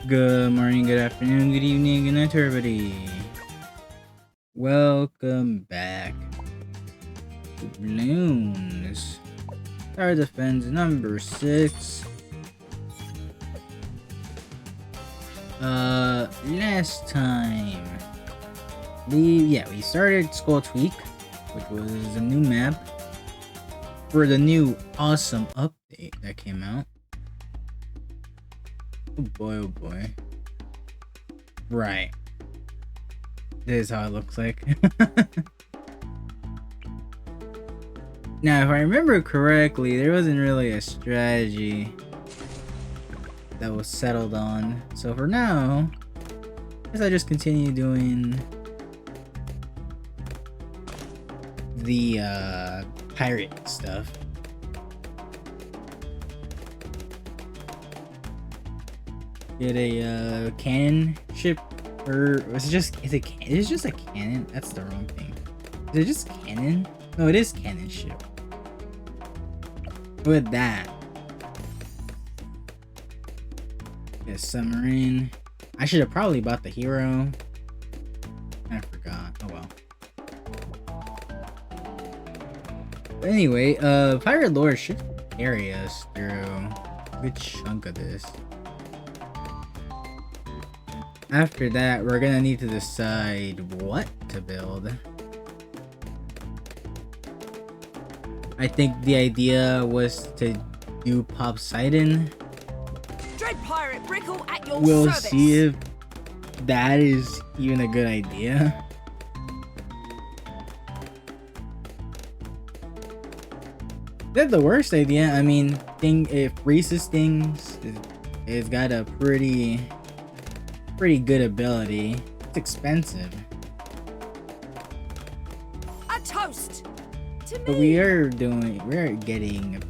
Good morning, good afternoon, good evening, good night to everybody. Welcome back to Bloons. Tower defense number 6. Last time we started Skull Tweak, which was a new map for the new awesome update that came out. Oh boy, oh boy. Right. This is how it looks like. Now, if I remember correctly, there wasn't really a strategy that was settled on. So for now, I guess I just continue doing the pirate stuff. Get a cannon ship, or is it just a cannon? That's the wrong thing. Is it just cannon? No, it is cannon ship. With that, get a submarine. I should have probably bought the hero. I forgot. Oh well. But anyway, pirate lore should carry us through a good chunk of this. After that, we're gonna need to decide what to build. I think the idea was to do Poseidon. Dread pirate Brickle at your We'll service. see if that is even a good idea. That's the worst idea. I mean, if Reese's things is got a pretty good ability. It's expensive, A toast to but me. we're getting a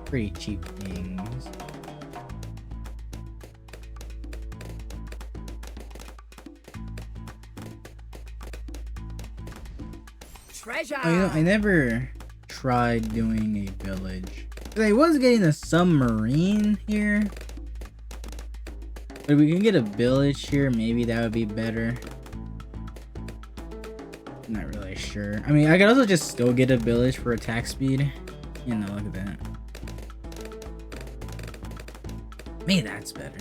pretty cheap things. Treasure. Oh, you know, I never tried doing a village. I was getting a submarine here. But if we can get a village here, maybe that would be better. I'm not really sure. I mean, I could also just still get a village for attack speed. You know, look at that. Maybe that's better.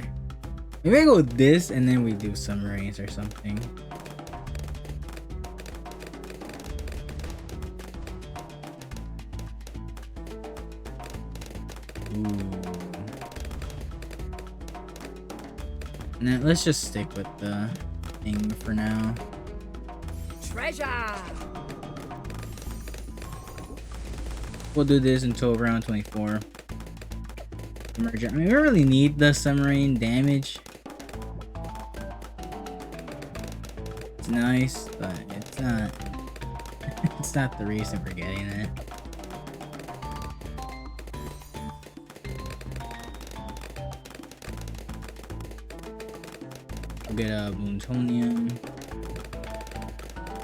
Maybe I go with this and then we do submarines or something. Ooh. Now, let's just stick with the thing for now. Treasure. We'll do this until round 24. Merge. I mean, we really need the submarine damage. It's nice, but it's not. It's not the reason for getting it. We'll get a Bloonsonium.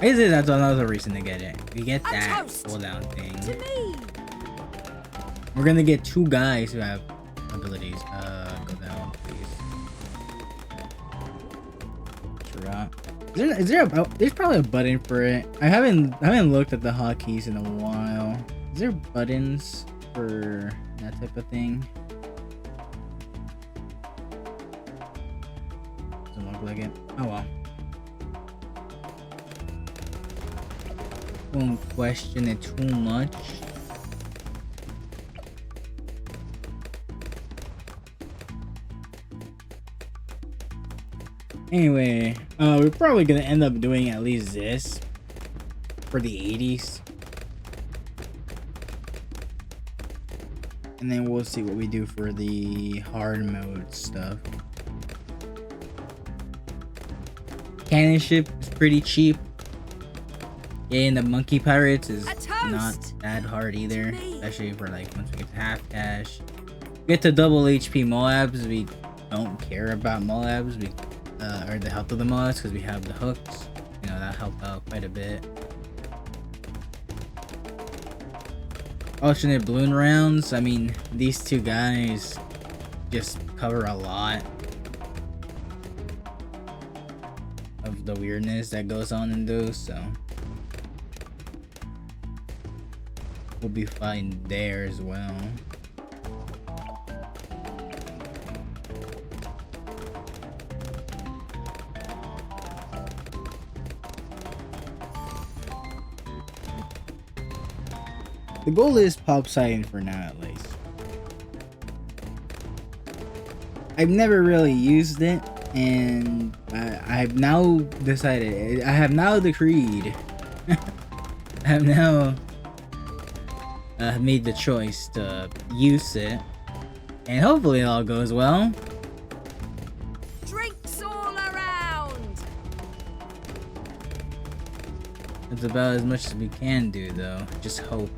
I guess that's another reason to get it. We get A that toast cooldown thing. To me. We're gonna get 2 guys who have abilities. Go down, please. Forgot. There's probably a button for it. I haven't looked at the hotkeys in a while. Is there buttons for that type of thing? Doesn't look like it. Oh well. Won't question it too much. Anyway, we're probably gonna end up doing at least this for the 80s. And then we'll see what we do for the hard mode stuff. Cannon ship is pretty cheap. Yeah, and the monkey pirates is not that hard either. Especially for like once we get to half cash. Get to double HP Moabs, we don't care about Moabs. Or the health of the Moabs because we have the hooks. You know, that helped out quite a bit. Alternate Bloon rounds. I mean, these two guys just cover a lot of the weirdness that goes on in those, so we'll be fine there as well. The goal is pop sighting for now, at least. I've never really used it, and I've now decided, I have now decreed, I have now made the choice to use it, and hopefully it all goes well. Drinks all around. It's about as much as we can do, though. Just hope.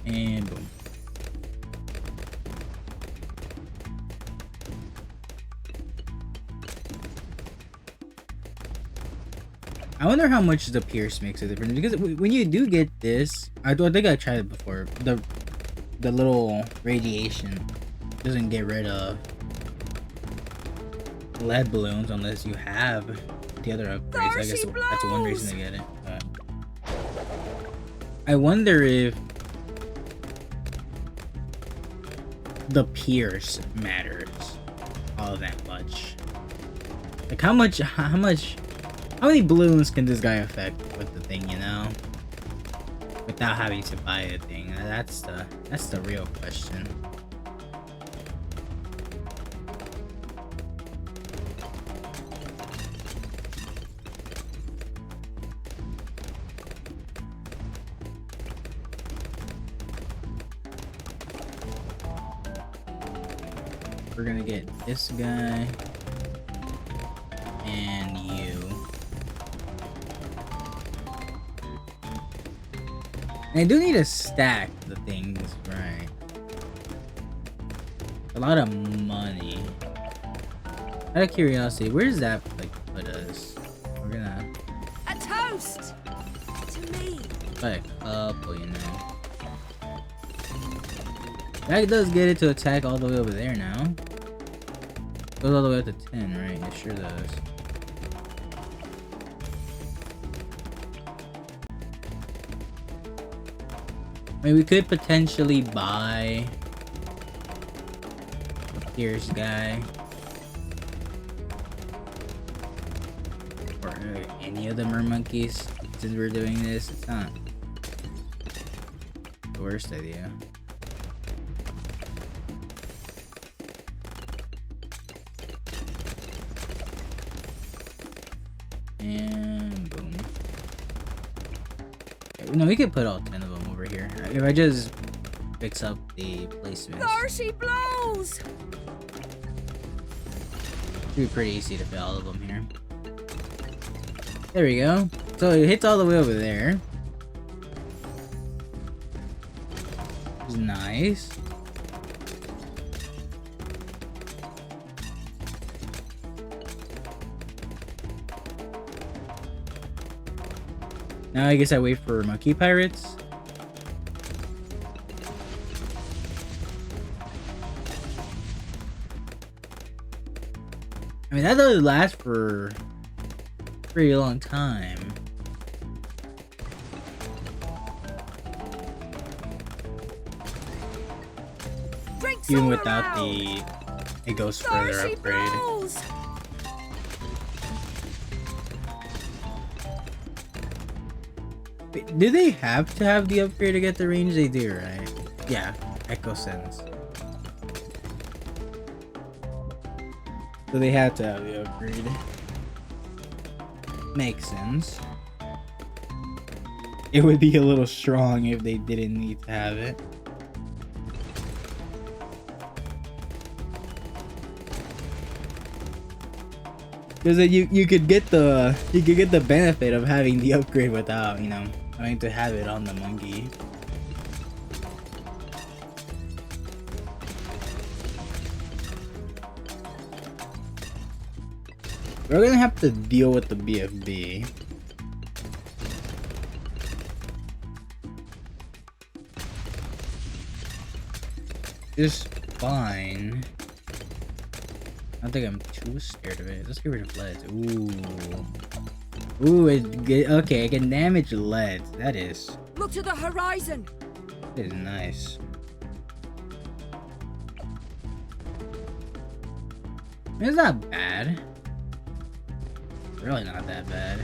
And boom. I wonder how much the Pierce makes a difference, because when you do get this, I think I tried it before. The little radiation doesn't get rid of lead balloons unless you have the other upgrades. I guess that's one reason to get it. But I wonder if the Pierce matters all that much. Like how many balloons can this guy affect with the thing, you know? Without having to buy a thing. That's the real question. We're gonna get this guy and you. And I do need to stack the things right. A lot of money. Out of curiosity, where does that like put us? We're gonna A toast to me. like a couple, you know. That does get it to attack all the way over there now. Goes all the way up to 10, right? It sure does. I mean, we could potentially buy a Pierce guy. Or any of the mermonkeys. Since we're doing this, it's not the worst idea. And boom. No, we could put all 10 of them over here. If I just fix up the placements. Thirsty blows. Should be pretty easy to fit all of them here. There we go. So it hits all the way over there. Which is nice. Now I guess I wait for monkey pirates. I mean, that does last for a pretty long time. Drinks Even all without around. it goes further Thirsty upgrade. blows. Wait, do they have to have the upgrade to get the range? They do, right? Yeah, Echo Sense. So they have to have the upgrade. Makes sense. It would be a little strong if they didn't need to have it. Because you could get the benefit of having the upgrade without, you know, having to have it on the monkey. We're gonna have to deal with the BFB. It's fine. I don't think I'm too scared of it. Let's get rid of leads. Ooh, okay, I can damage leads. That is. Look to the horizon. That is nice. It's not bad. Really not that bad.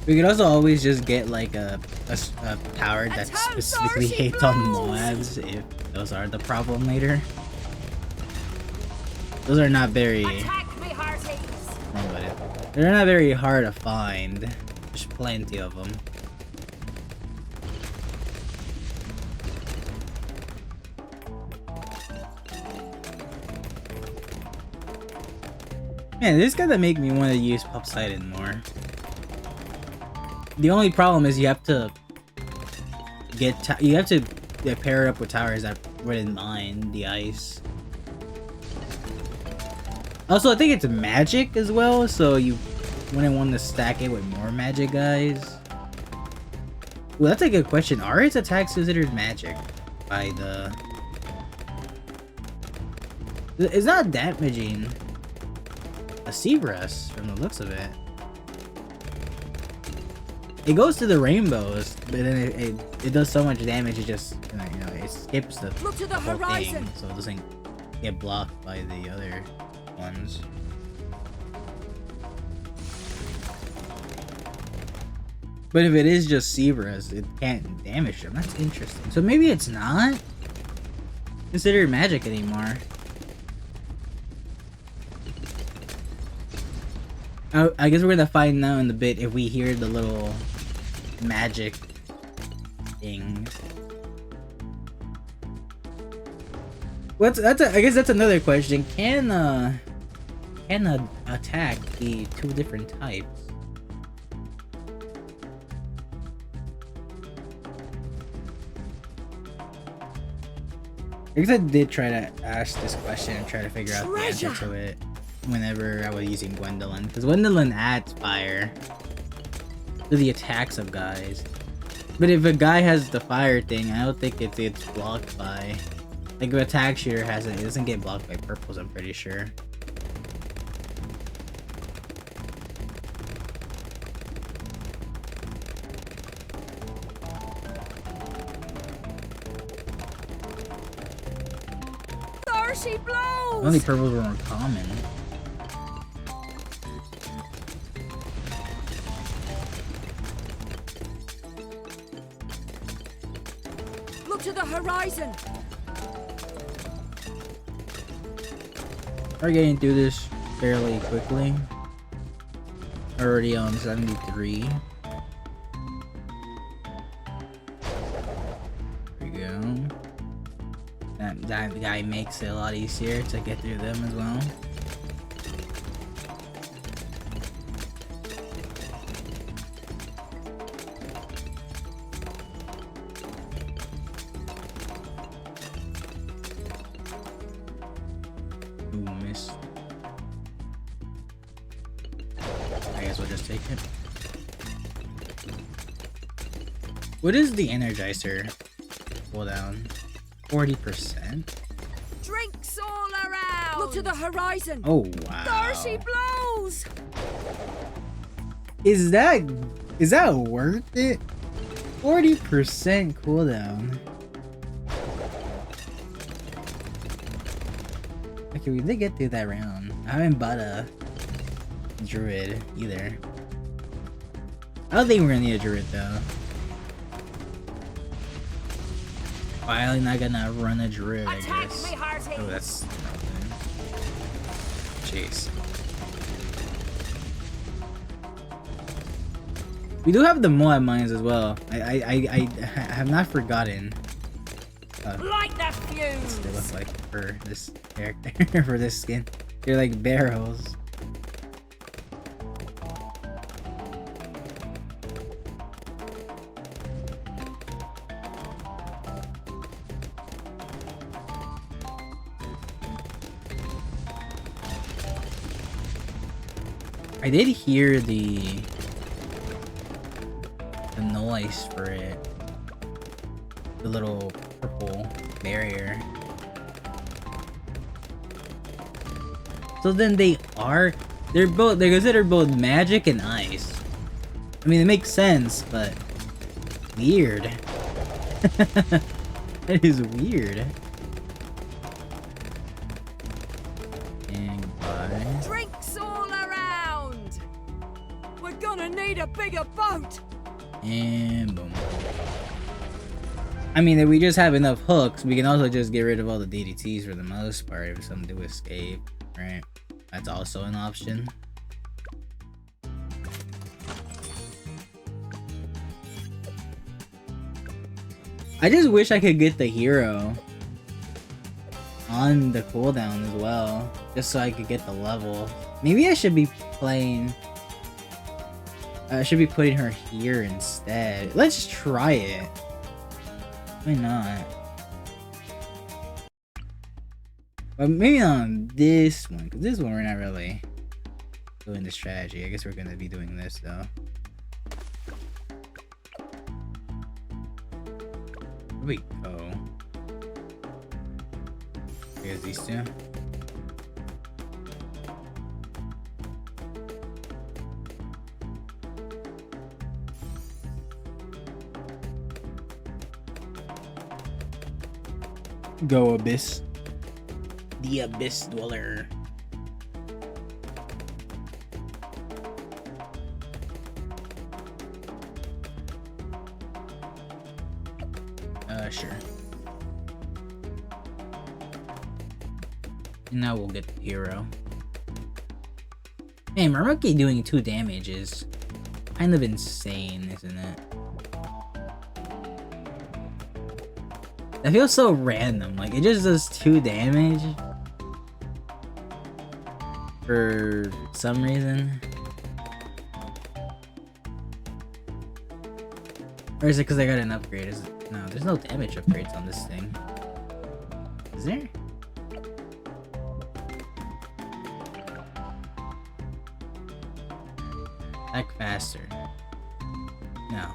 We could also always just get like a tower that specifically hates on Moabs if those are the problem later. Those are not very. Attack me, hearties. They're not very hard to find. There's plenty of them. Man, this gonna make me want to use Poseidon more. The only problem is you have to pair it up with towers that wouldn't mind the ice. Also, I think it's magic as well, so you wouldn't want to stack it with more magic guys. Well, that's a good question. Are its attacks considered magic by the? It's not damaging a Seagrass from the looks of it. It goes to the rainbows, but then it does so much damage. It just it skips the Look to the whole horizon. thing, so it doesn't get blocked by the other ones. But if it is just Seagrass, it can't damage them. That's interesting. So maybe it's not considered magic anymore. I guess we're gonna find out in a bit if we hear the little magic things. I guess that's another question. Can an attack be two different types? I guess I did try to ask this question and try to figure out the answer to it whenever I was using Gwendolyn, because Gwendolyn adds fire to the attacks of guys. But if a guy has the fire thing, I don't think it's blocked by, like, an attack shooter has it doesn't get blocked by purples, I'm pretty sure. Thirsty blows. Only purples were more common. Look to the horizon. We're getting through this fairly quickly. Already on 73. There we go. That guy makes it a lot easier to get through them as well. Ooh, missed. I guess we'll just take it. What is the Energizer cooldown? 40%? Drinks all around. Look to the horizon. Oh wow. Thirsty blows. Is that worth it? 40% cooldown. Okay, we did get through that round. I haven't bought a druid either. I don't think we're gonna need a druid though. Finally not gonna run a druid, I guess. Me, oh, that's nothing. Jeez. We do have the Moab mines as well. I have not forgotten. Light the fuse. They look like for this character, for this skin. They're like barrels. I did hear the noise for it. The little purple barrier. So then they're considered both magic and ice. I mean, it makes sense, but weird. That is weird. And bye. Drinks all around. We're gonna need a bigger boat. And boom. I mean, if we just have enough hooks, we can also just get rid of all the DDTs for the most part if some do escape, right? That's also an option. I just wish I could get the hero on the cooldown as well, just so I could get the level. Maybe I should be playing... I should be putting her here instead. Let's try it. Why not? But maybe on this one, because this one we're not really doing the strategy. I guess we're gonna be doing this though. Where we go? I guess these two. Go Abyss. The Abyss Dweller. Sure. Now we'll get the hero. Man, Maruki doing 2 damage is kind of insane, isn't it? That feels so random, like it just does 2 damage for some reason. Or is it because I got an upgrade? No, there's no damage upgrades on this thing. Is there? Attack faster. No.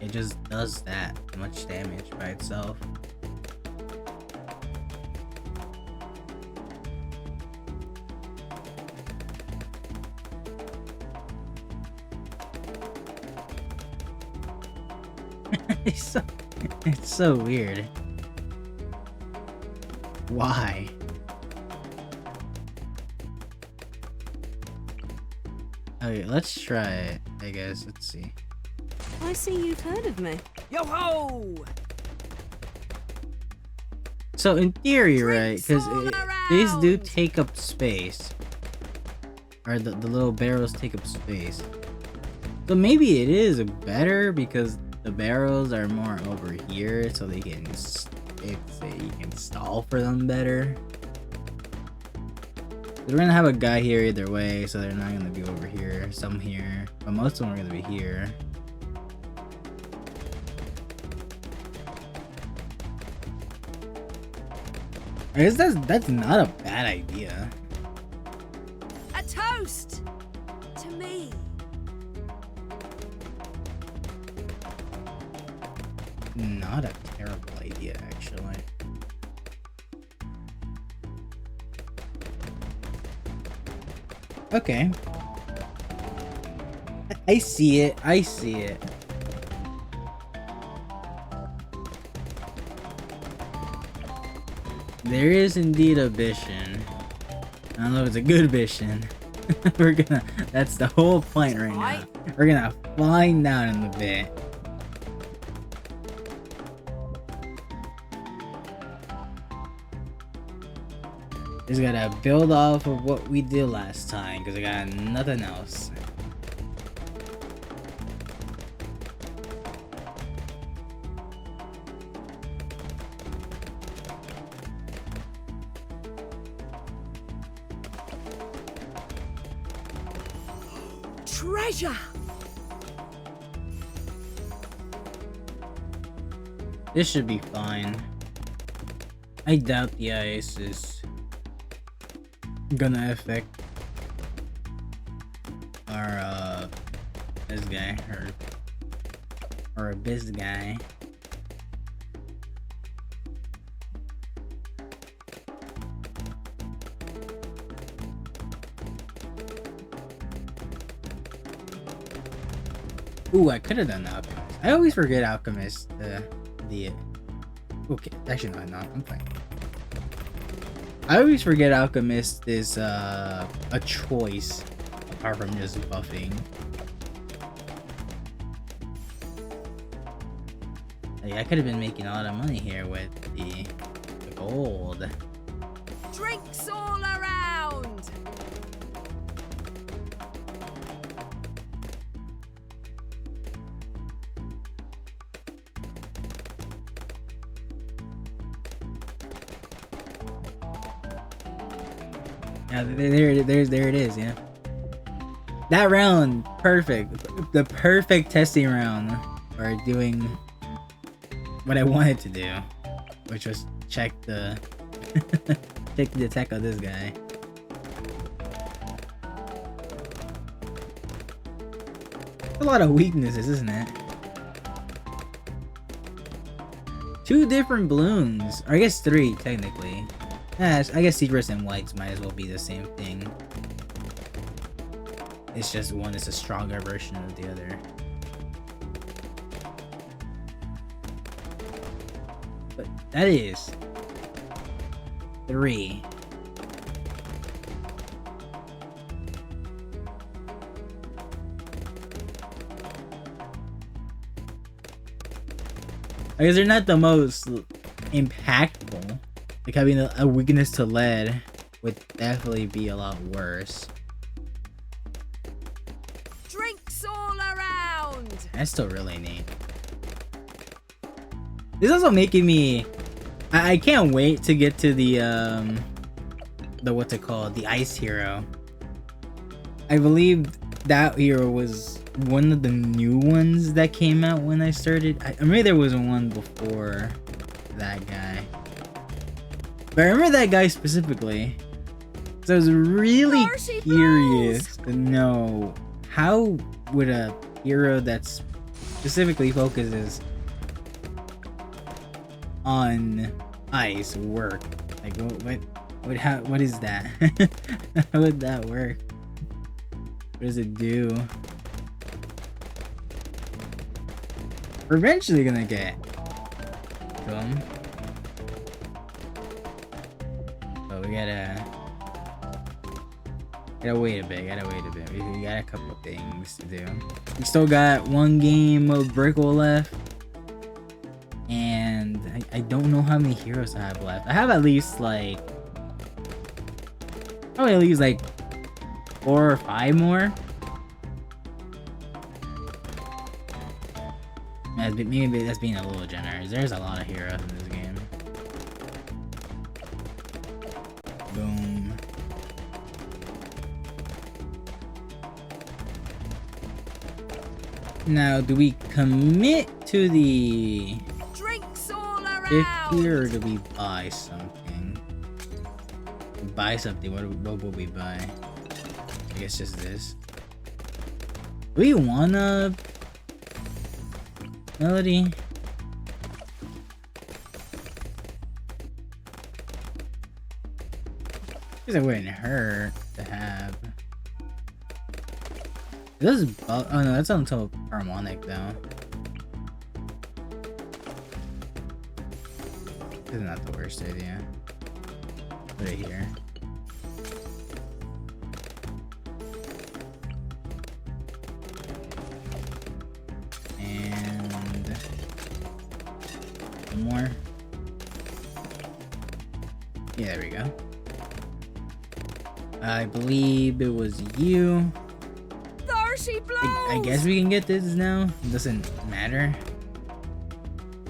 It just does that much damage by itself. It's so weird. Why? Okay, let's try it, I guess. Let's see. I see you've heard of me. Yo ho! So in theory, right? Because these do take up space. Or the little barrels take up space. So maybe it is better because the barrels are more over here, so they can, you can stall for them better. We're gonna have a guy here either way, so they're not gonna be over here. Some here, but most of them are gonna be here. I guess that's not a bad idea. A toast to me. Not a terrible idea, actually. Okay. I see it. I see it. There is indeed a vision. I don't know if it's a good vision. That's the whole point right now. We're gonna find out in a bit. Just gotta build off of what we did last time, because I got nothing else. Treasure! This should be fine. I doubt the ice is gonna affect or this guy, or a biz guy. Ooh, I could have done the Alchemist. I always forget Alchemist. Okay, actually no, I'm fine. I always forget Alchemist is a choice apart from just buffing. Hey, I could have been making a lot of money here with the gold. Drinks all around. Yeah, there it is, yeah. That round, perfect. The perfect testing round for doing what I wanted to do, which was check the check the attack of this guy. A lot of weaknesses, isn't it? 2 different Bloons, or I guess 3 technically. Yeah, I guess Secrets and Whites might as well be the same thing. It's just one is a stronger version of the other. But that is 3. I guess they're not the most impactful. Like having a weakness to lead would definitely be a lot worse. Drinks all around. That's still really neat. This is also making me. I can't wait to get to the what's it called? The Ice Hero. I believe that hero was one of the new ones that came out when I started. I remember there was one before that guy. But I remember that guy specifically. So I was really curious to know how would a hero that specifically focuses on ice work? Like what is that? How would that work? What does it do? We're eventually gonna get to him. But we gotta wait a bit, We got a couple things to do. We still got 1 game of Brickle left. And I don't know how many heroes I have left. I have at least like probably at least like 4 or 5 more. Maybe that's being a little generous. There's a lot of heroes in this game. Boom. Now, do we commit to the Drinks all around. 50 or do we buy something? We buy something. What will we buy? I guess just this. Do we wanna Melody? Because it wouldn't hurt to have. This is oh no, that's until harmonic though. This is not the worst idea. Put it here. And one more. Yeah, there we go. I believe it was you. I guess we can get this now. It doesn't matter.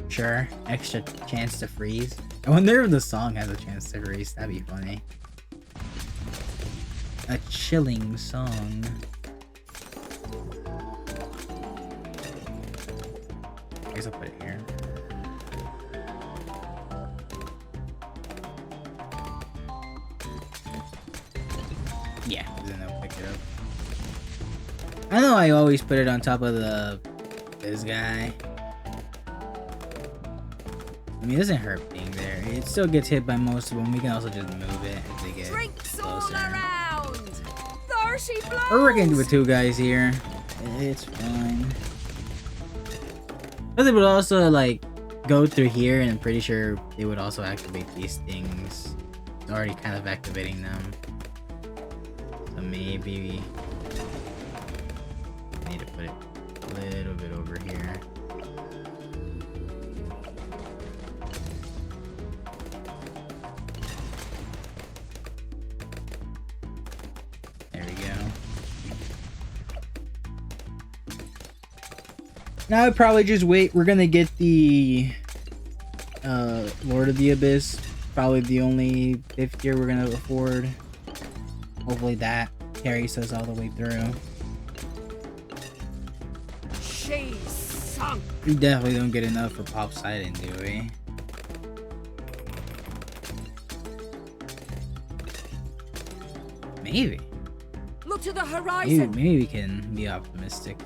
Sure. Extra chance to freeze. I wonder if the song has a chance to freeze. That'd be funny. A chilling song. I guess I'll put it here. Yeah, then I'll pick it up. I know I always put it on top of this guy. I mean, it doesn't hurt being there. It still gets hit by most of them. We can also just move it if they get Drinks closer. all around. Thirsty blows. Or we're gonna do with two guys here. It's fine. But they would also like go through here, and I'm pretty sure they would also activate these things. It's already kind of activating them. So maybe we need to put it a little bit over here. There we go. Now I'd probably just wait. We're gonna get the Lord of the Abyss. Probably the only 5th tier we're gonna afford. Hopefully that carries us all the way through. She's sunk. We definitely don't get enough for Pop Sidon, do we? Maybe. Look to the horizon. Maybe we can be optimistic.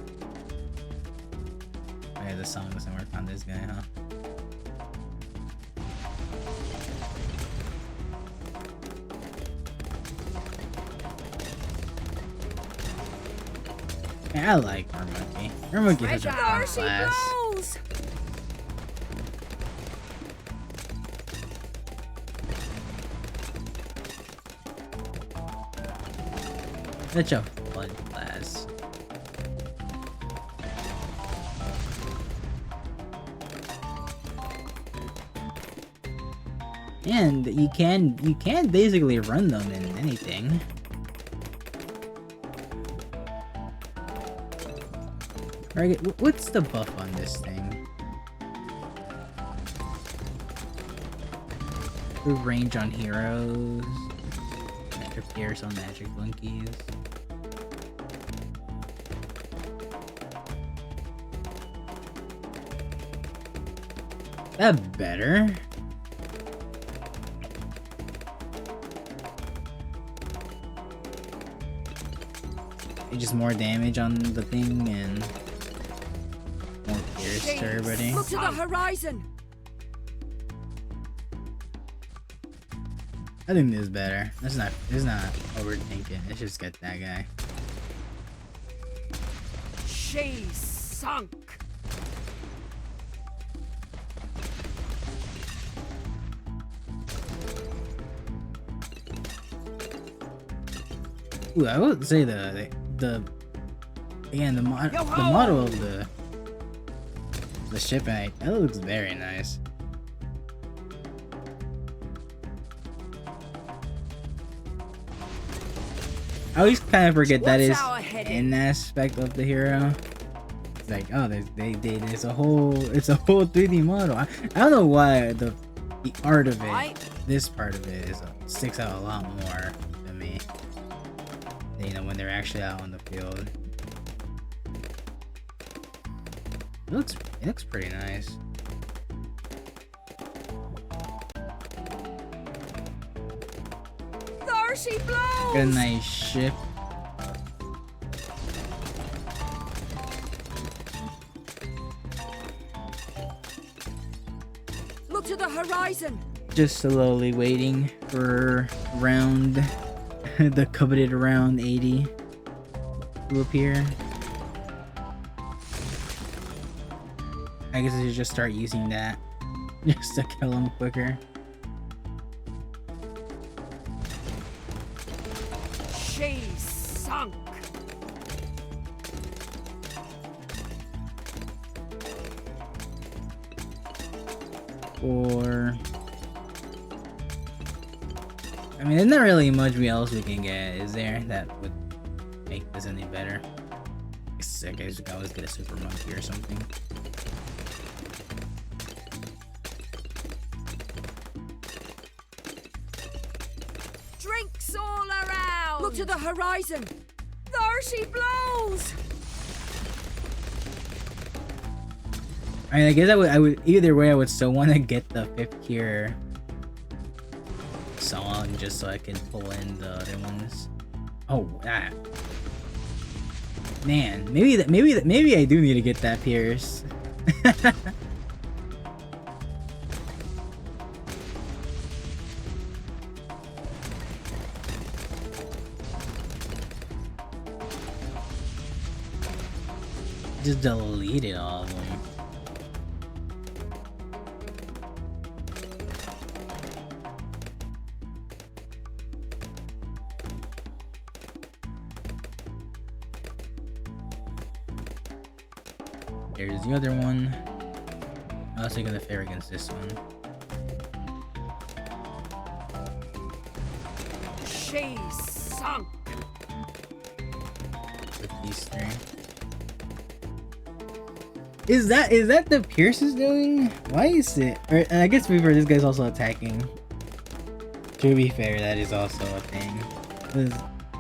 Oh yeah, the song doesn't work on this guy, huh? Yeah, I like Monkey. Monkey has a fun class. Blows. Such a fun class. And you can basically run them in anything. Alright, what's the buff on this thing? Improve range on heroes. Extra pierce on magic monkeys. That better? It's just more damage on the thing and more pierce to everybody. Look to the horizon. I think this is better. It's not overthinking. Let's just get that guy. She's sunk. Ooh, I would say the model of the ship, that looks very nice. I always kind of forget that is an aspect of the hero. It's like, oh, there's a whole 3D model. I don't know why the art of it, this part of it, sticks out a lot more to me. You know, when they're actually out on the field. It looks pretty nice. Thirsty blows. Got a nice ship. Look to the horizon. Just slowly waiting for round the coveted round 80 to appear. I guess I should just start using that just to kill him quicker. She's sunk. Or I mean, there's not really much else we can get, is there, that would make this any better? I guess we can always get a super monkey or something. Drinks all around. Look to the horizon. Thirsty blows. I mean, I guess I would either way. I would still want to get the 5th tier song just so I can pull in the other ones. Oh, that. Man, maybe I do need to get that Pierce. Just deleted all of them. There's the other one. I was taking the fair against this one. She's sunk. With these three. Is that the Pierce is doing? Why is it? Or I guess before this guy's also attacking. To be fair, that is also a thing.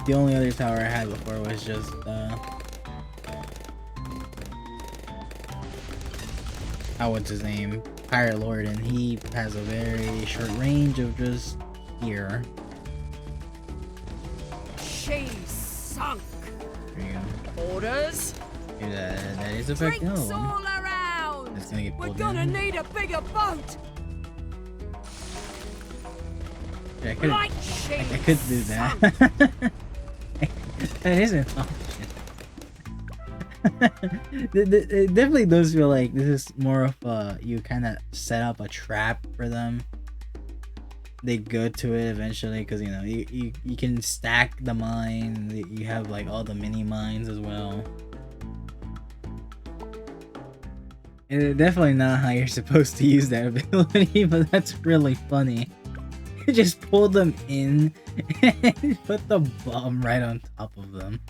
The only other tower I had before was just what's his name? Pirate Lord, and he has a very short range of just here. She's sunk. There you go. Orders. Yeah, that is affecting Drinks all all around. It's gonna get We're pulled gonna in. need a bigger boat. Yeah, I Like could do that. That is an option. It definitely does feel like this is more of a, you kind of set up a trap for them. They go to it eventually because, you know, you can stack the mine. You have like all the mini mines as well. And definitely not how you're supposed to use that ability, but that's really funny. Just pull them in and put the bomb right on top of them.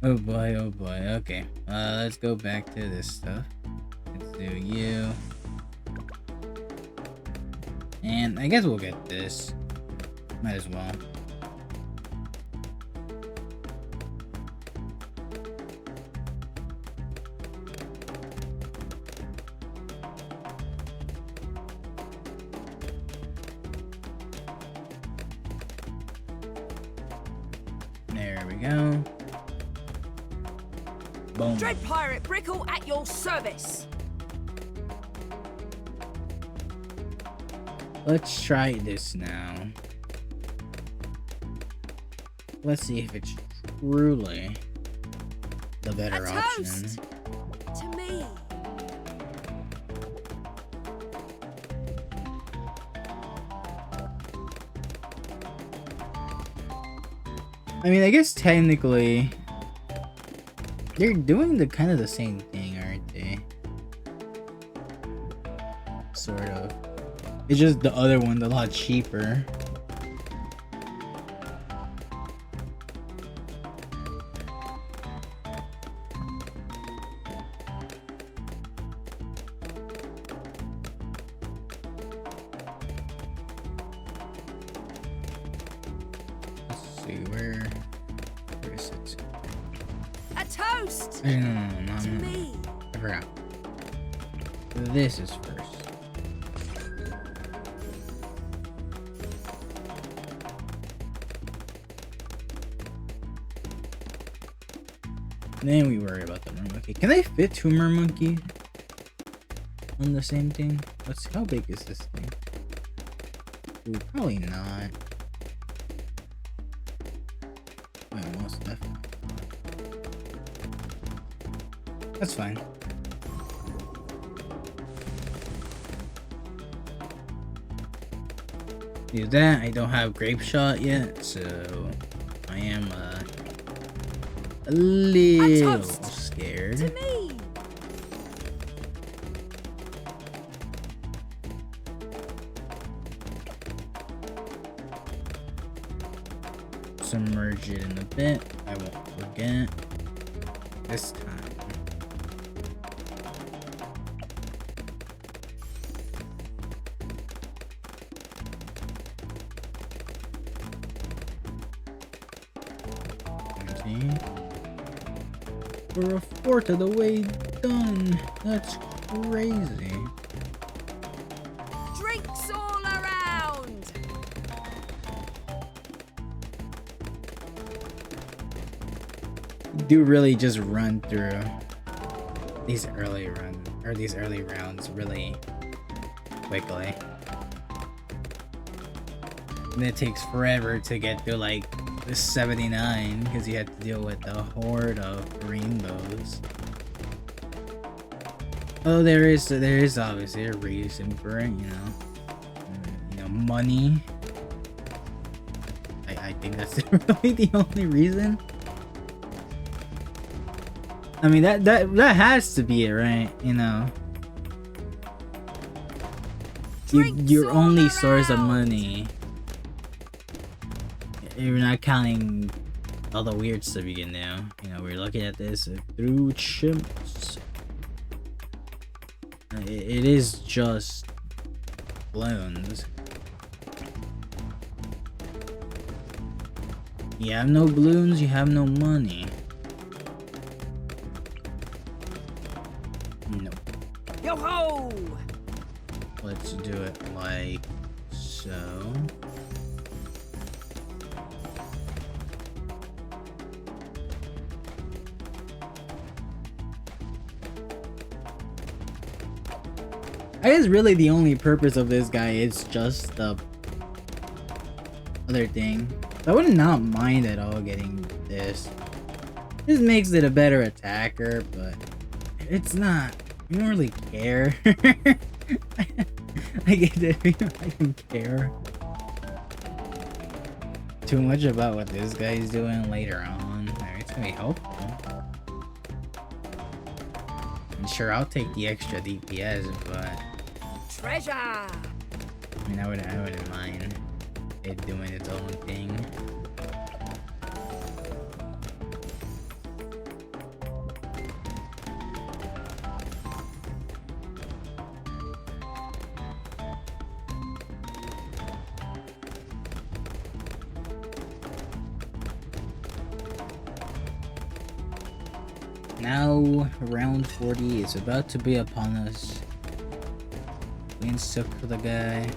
Oh boy, oh boy. Okay, let's go back to this stuff. Let's do you. And I guess we'll get this. Might as well. There we go. Boom. Dread Pirate Brickle at your service. Let's try this now. Let's see if it's truly the better A option. toast to me. I mean, I guess technically they're doing the kind of the same thing, aren't they? Sort of. It's just the other one's a lot cheaper. Let's see, where is it? A toast No. to me. I forgot. This is first. Then we worry about the Mermonkey. Can I fit 2 Mermonkey on the same thing? Let's see, how big is this thing? Ooh, probably not. Oh, most definitely. That's fine. Do that. I don't have Grape Shot yet, so I am a little toast scared. To me. Submerge it in a bit. I won't forget this time. We're a fourth of the way done. That's crazy. Drinks all around. do really just run through these early rounds really quickly. And it takes forever to get through like the 79 because you have to deal with the horde of rainbows. Oh, there is obviously a reason for it, you know, money. I think that's really the only reason. I mean that has to be it, right? You know, your only source of money. You're not counting all the weird stuff you can do. You know, we're looking at this through chimps. It is just Bloons. You have no Bloons, you have no money. Nope. Yo ho! Let's do it like so. I guess really the only purpose of this guy is just the other thing. I would not mind at all getting this. This makes it a better attacker, but it's not. You don't really care. I get it. I don't care too much about what this guy's doing later on. It's gonna be helpful. And sure, I'll take the extra DPS, but treasure. I mean, I wouldn't mind it doing its own thing. Now, round 40 is about to be upon us. We stuck for the guy.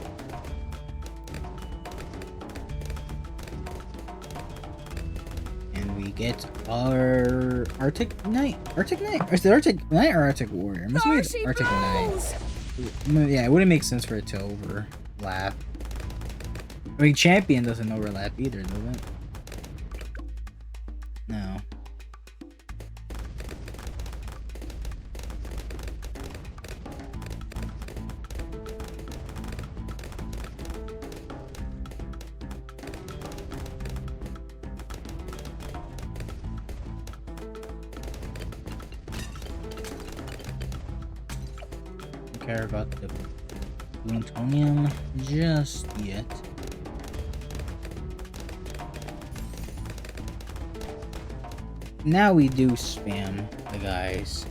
And we get our Arctic Knight. Arctic Knight? Or is it Arctic Knight or Arctic Warrior? Must be Arctic Knight. Yeah, it wouldn't make sense for it to overlap. I mean, Champion doesn't overlap either, does it? No. Care about the plutonium just yet. Now we do spam the guys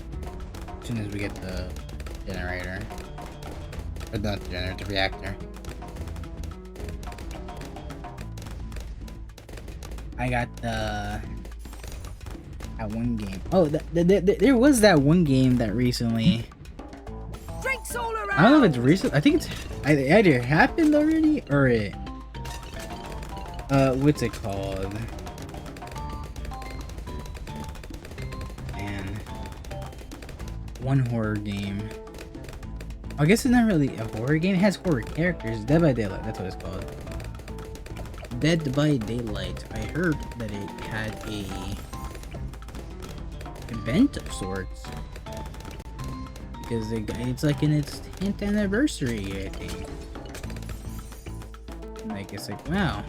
as soon as we get the generator. Or not the generator, the reactor. I got that one game. Oh, there was that one game that recently. I don't know if it's recent. I think it's either happened already or it. What's it called? Man, one horror game. I guess it's not really a horror game. It has horror characters. Dead by Daylight. That's what it's called. Dead by Daylight. I heard that it had a event of sorts. Because it's like in its 10th anniversary, I think. Like, it's like, wow,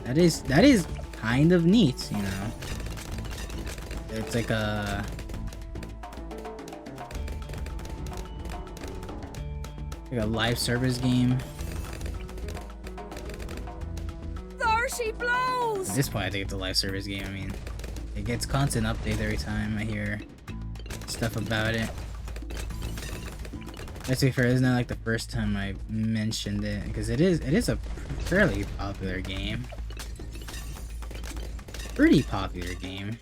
that is kind of neat, you know. It's like a live service game. There she blows. At this point, I think it's a live service game. I mean, it gets constant updates every time I hear stuff about it. Let's be fair, it's not like the first time I mentioned it, because it is a fairly popular game. Pretty popular game.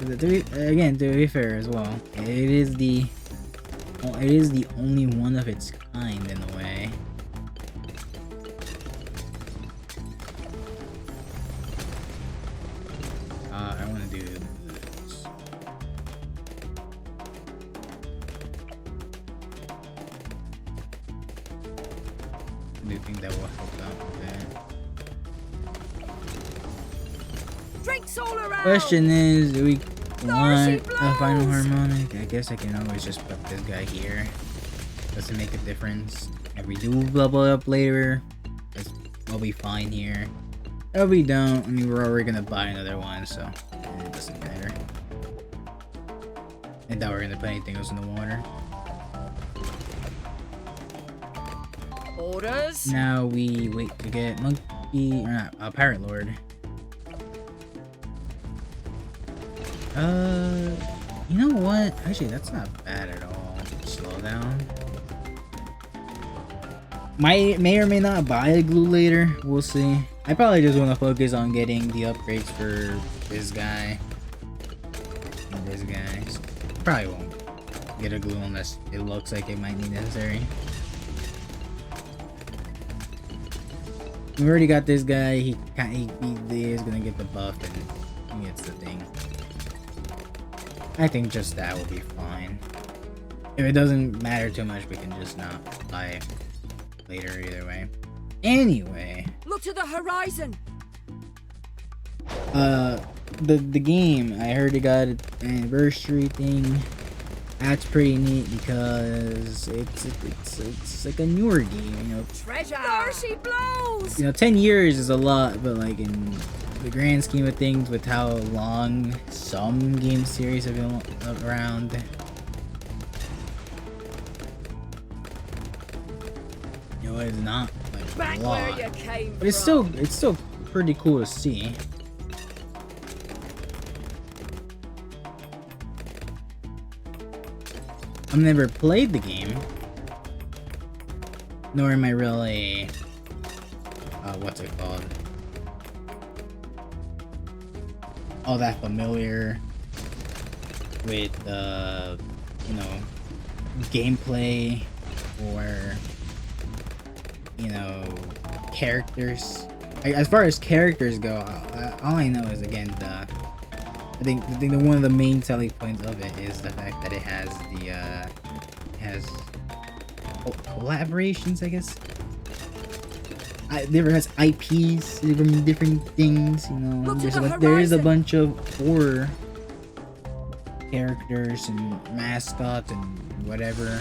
Again, to be fair as well, it is the only one of its kind in a way. I do think that will help out with that. Drinks all around. Question is, do we want Blows. a final harmonic? I guess I can always just put this guy here. Doesn't make a difference. If we do level up later, we'll be fine here. If we don't, I mean, we're already gonna buy another one, so it doesn't matter. I doubt we're gonna put anything else in the water. Orders. Now we wait to get monkey, or not, pirate lord. You know what? Actually, that's not bad at all. Slow down. May or may not buy a glue later. We'll see. I probably just want to focus on getting the upgrades for this guy and this guy. So probably won't get a glue unless it looks like it might be necessary. We already got this guy. He is gonna get the buff and he gets the thing. I think just that will be fine. If it doesn't matter too much, we can just not buy later either way. Anyway, Look to the horizon. the game, I heard it got an anniversary thing. That's pretty neat because it's like a newer game, you know. Treasure. There she blows. You know, 10 years is a lot, but like in the grand scheme of things, with how long some game series have been around, you know, it's not like Back a lot, where you came but it's still pretty cool to see. I've never played the game, nor am I really what's it called, all that familiar with you know, gameplay or, you know, characters. As far as characters go, all I know is, again, I think one of the main selling points of it is the fact that it has collaborations, I guess. There has IPs from different things, you know. There is a bunch of horror characters and mascots and whatever.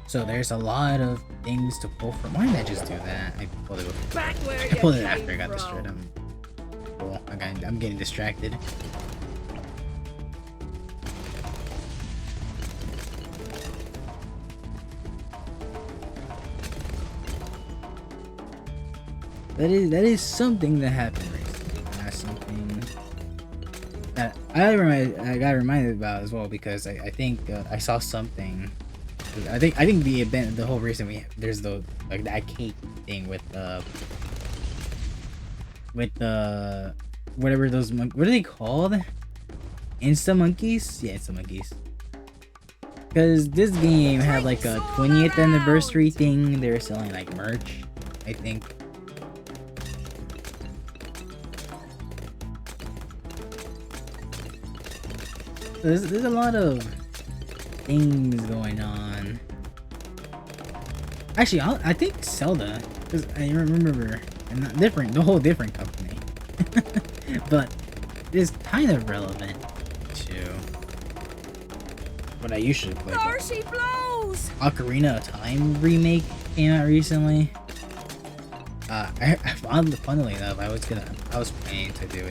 So there's a lot of things to pull from. Why did I just do that? I pulled it after I got destroyed. I'm getting distracted. That is something that happened recently. That's something that I got reminded about as well, because I think I saw something. I think the event, the whole reason there's the arcade thing with whatever those what are they called? Insta monkeys? Yeah, Insta monkeys. Because this game had like a 20th anniversary thing. They were selling like merch, I think. There's a lot of things going on. Actually, I think Zelda, because I remember, and not different, the whole different company, but it's kind of relevant to what I usually play. There she blows. Ocarina of Time remake came out recently. Funnily enough, I was planning to do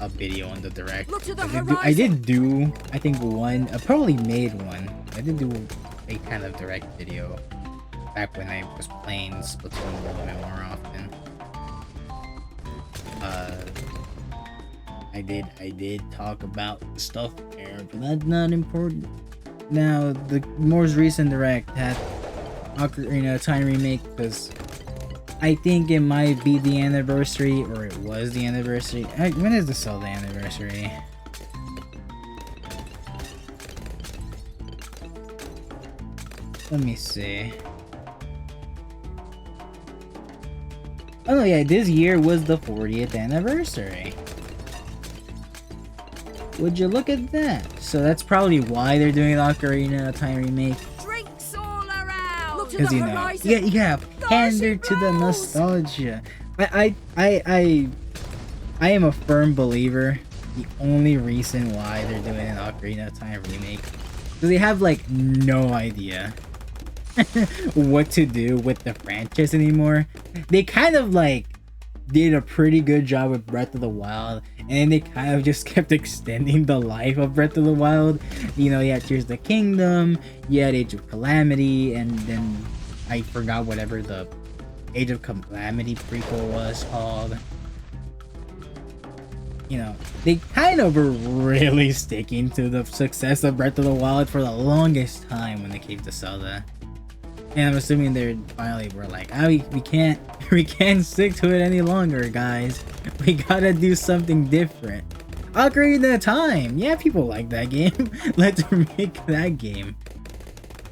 a video on the direct. Look to the I did do, I think one, I probably made one. I did do a kind of direct video back when I was playing Splatoon a little bit more often. I did talk about the stuff there, but that's not important. Now, the most recent direct had Ocarina of Time remake, because I think it might be the anniversary, or it was the anniversary. When is the Zelda anniversary? Let me see. Oh no, yeah, this year was the 40th anniversary. Would you look at that? So that's probably why they're doing an Ocarina of Time remake. Drinks all because you know, yeah, pander to the nostalgia. I am a firm believer. The only reason why they're doing an Ocarina of Time remake because they have like no idea what to do with the franchise anymore. They kind of like did a pretty good job with Breath of the Wild, and then they kind of just kept extending the life of Breath of the Wild. You know, you had Tears of the Kingdom, you had Age of Calamity, and then I forgot whatever the Age of Calamity prequel was called. You know, they kind of were really sticking to the success of Breath of the Wild for the longest time when they came to Zelda. And I'm assuming they finally were like, we can't stick to it any longer, guys. We gotta do something different. Ocarina of Time, yeah, people like that game. Let's make that game.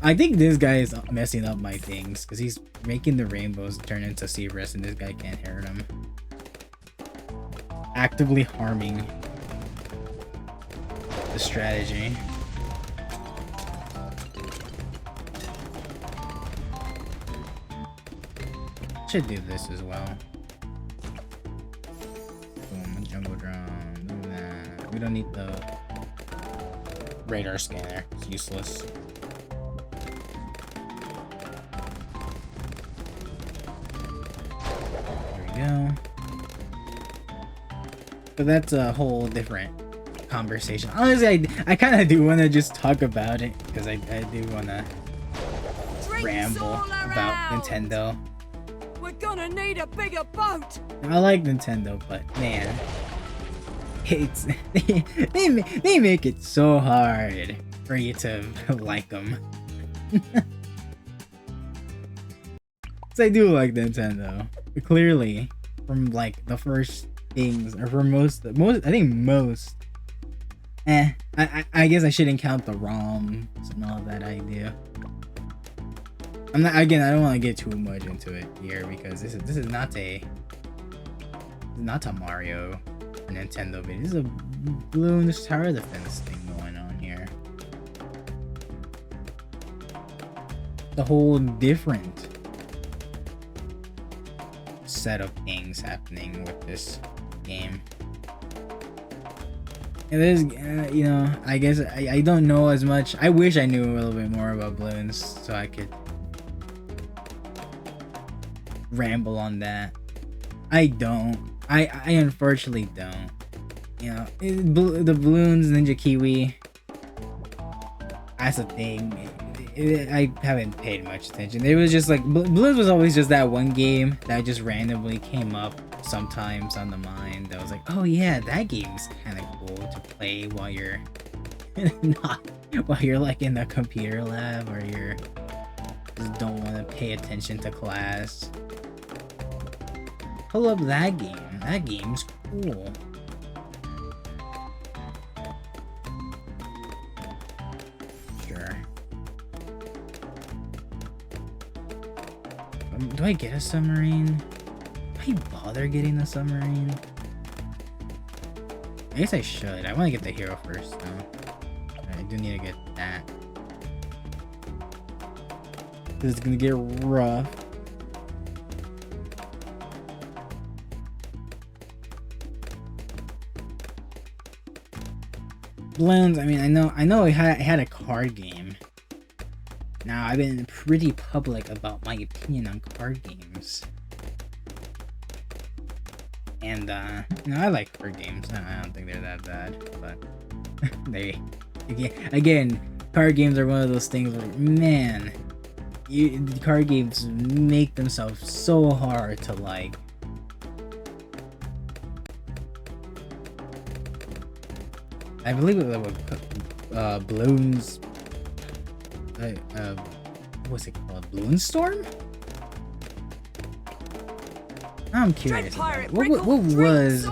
I think this guy is messing up my things because he's making the rainbows turn into Seabreast, and this guy can't hear them. Actively harming the strategy. Should do this as well. Boom, jungle drum. Do that. We don't need the radar scanner. It's useless. There we go. But that's a whole different conversation. Honestly, I kind of do want to just talk about it because I do want to ramble about Nintendo. We're gonna need a bigger boat. I like Nintendo, but man, it's they make it so hard for you to like them. So I do like Nintendo, clearly, from like the first things, or for most I think most. I guess I shouldn't count the ROMs and all that I do. I'm not, again, I don't want to get too much into it here because this is not a Mario or Nintendo video. This is a Bloons tower defense thing going on here. The whole different set of things happening with this game. It is, you know, I guess I don't know as much. I wish I knew a little bit more about Bloons so I could ramble on that. I don't. I unfortunately don't. You know, the Bloons Ninja Kiwi, that's a thing. I haven't paid much attention. It was just like Bloons was always just that one game that just randomly came up sometimes on the mind. That was like, oh yeah, that game's kind of cool to play while you're while you're like in the computer lab or you're just don't want to pay attention to class. Pull up that game. That game's cool. Sure. Do I get a submarine? Do I bother getting a submarine? I guess I should. I want to get the hero first, though. I do need to get that. This is gonna get rough. Bloons, I mean, I know it had a card game. Now, I've been pretty public about my opinion on card games. And, you know, I like card games. I don't think they're that bad, but they, again, card games are one of those things where, man, card games make themselves so hard to like. I believe it was Bloons. What's it called? Bloon Storm? I'm curious. What was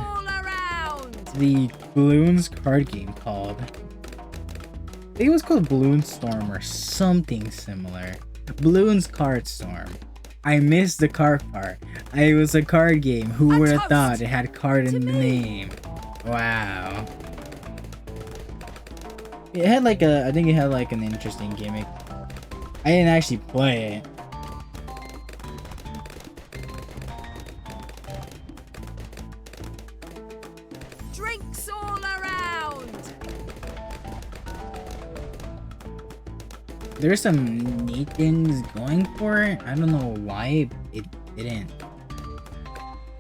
the Bloons card game called? I think it was called Bloon Storm or something similar. Bloons Card Storm. I missed the card part. It was a card game. Who would have thought it had card in the name? Wow. It had like I think it had like an interesting gimmick. I didn't actually play it, there's some neat things going for it. I don't know why it didn't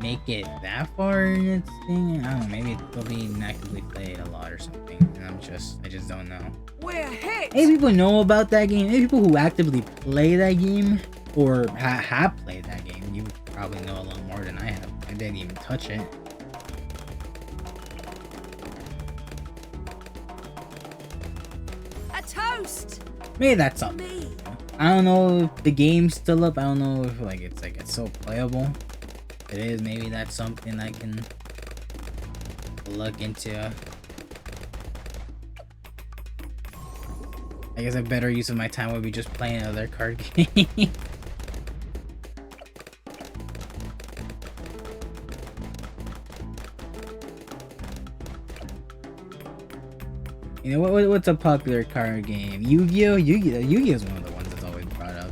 make it that far in its thing. I don't know, maybe it's still being actively played a lot or something. And I just don't know. We're hit. Maybe people know about that game. Maybe people who actively play that game or have played that game. You probably know a lot more than I have. I didn't even touch it. A toast. Maybe that's something. I don't know if the game's still up. I don't know if it's so playable. If it is, maybe that's something I can look into. I guess a better use of my time would be just playing another card game. You know what's a popular card game? Yu-Gi-Oh! Yu-Gi-Oh is one of the ones that's always brought up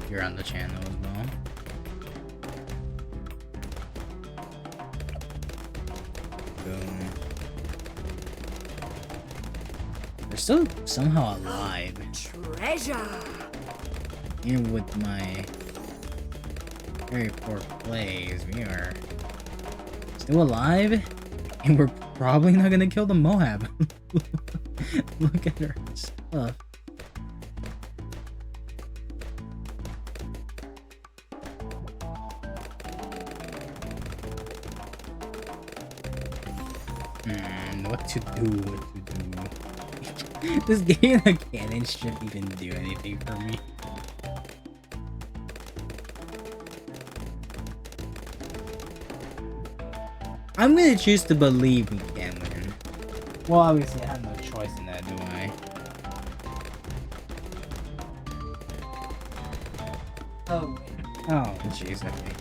here on the channel as well. Boom. They're still somehow alive. Treasure. Even with my very poor plays, we are still alive, and we're probably not gonna kill the Moab. Look at her stuff. What to do? This game of cannon shouldn't even do anything for me. I'm gonna choose to believe we can win. Well, obviously I have no choice in that, do I? Oh, jeez, okay.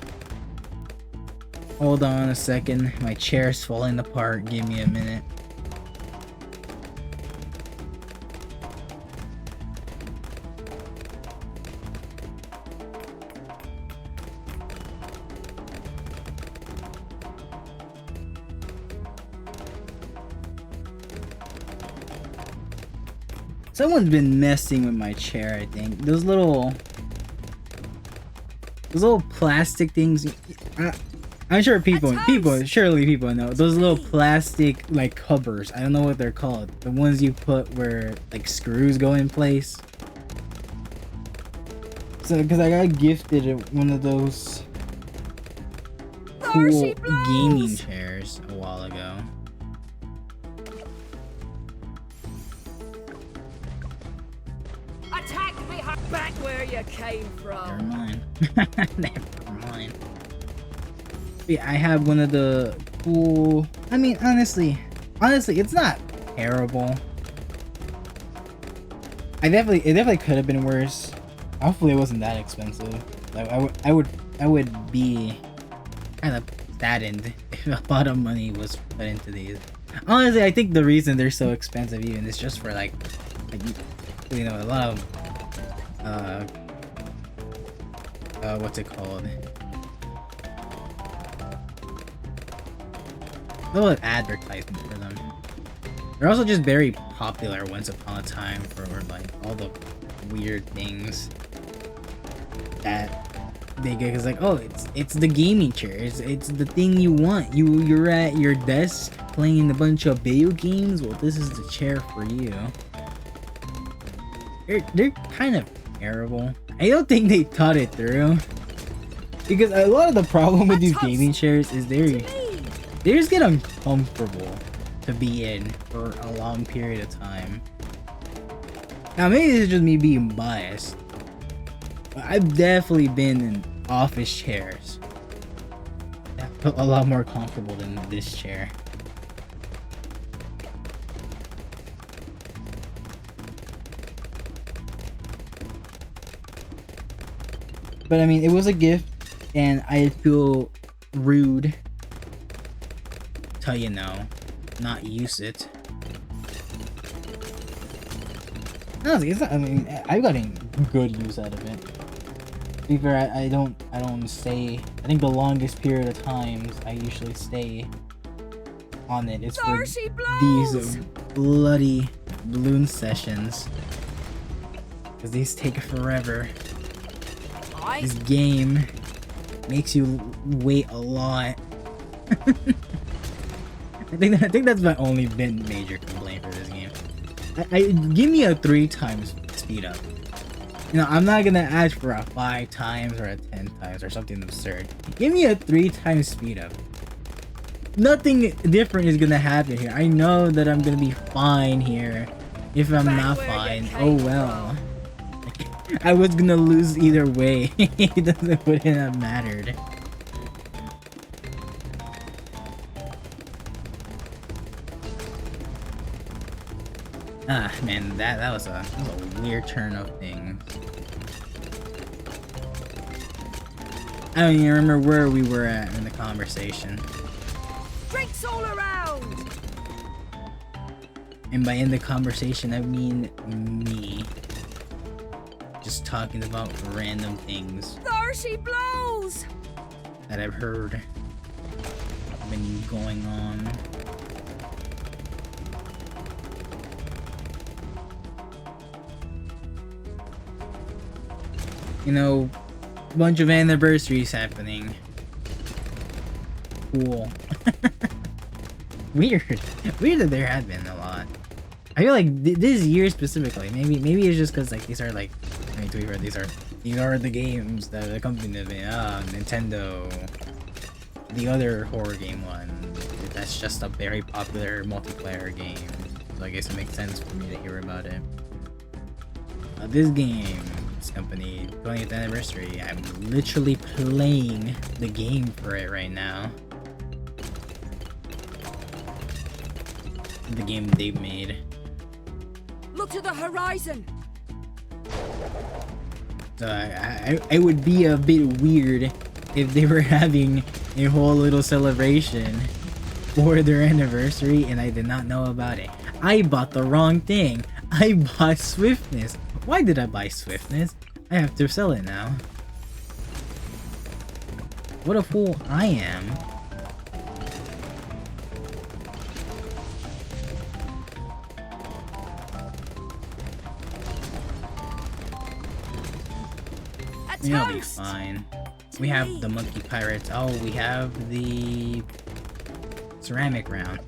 Hold on a second. My chair's falling apart. Give me a minute. Someone's been messing with my chair, I think. Those little plastic things. I'm sure surely people know. Those little plastic, like, covers. I don't know what they're called. The ones you put where, like, screws go in place. So, because I got gifted one of those cool gaming chairs a while ago. Back where you came from. Never mind. Never mind. Yeah, I have one of the cool. I mean, honestly, it's not terrible. It definitely could have been worse. Hopefully, it wasn't that expensive. Like, I would be kind of saddened if a lot of money was put into these. Honestly, I think the reason they're so expensive even is just for like you know, a lot of what's it called? A little advertisement for them. They're also just very popular once upon a time for like all the weird things that they get. Cause like, oh, it's the gaming chair. It's the thing you want. You're at your desk playing a bunch of video games. Well, this is the chair for you. They're kind of terrible. I don't think they thought it through, because a lot of the problem with these gaming chairs is they just get uncomfortable to be in for a long period of time. Now maybe this is just me being biased, but I've definitely been in office chairs that felt a lot more comfortable than this chair. But I mean, it was a gift, and I feel rude to, you know, not use it. No, it's not, I mean, I've gotten good use out of it. To be fair, I don't stay. I think the longest period of times I usually stay on it is for these bloody Bloon sessions. Because these take forever. This game makes you wait a lot. I think that's my only major complaint for this game. Give me a 3 times speed up. You know, I'm not gonna ask for a 5 times or a 10 times or something absurd. Give me a 3 times speed up. Nothing different is gonna happen here. I know that I'm gonna be fine here. If I'm not fine, oh well. I was gonna lose either way. It wouldn't have mattered. Ah man, that was a weird turn of things. I don't even remember where we were at in the conversation. Drinks all around. And by in the conversation, I mean me. Just talking about random things. There she blows! That I've heard been going on. You know, a bunch of anniversaries happening. Cool. Weird that there had been a lot. I feel like this year specifically, maybe it's just because like these are like, these are the games that accompany me. Nintendo, the other horror game one. That's just a very popular multiplayer game, so I guess it makes sense for me to hear about it. This game, this company, 20th anniversary. I'm literally playing the game for it right now. The game they've made. Look to the horizon. So I would be a bit weird if they were having a whole little celebration for their anniversary and I did not know about it. I bought the wrong thing. I bought Swiftness. Why did I buy Swiftness? I have to sell it now. What a fool I am. It'll be fine. We have the monkey pirates. Oh, we have the ceramic round.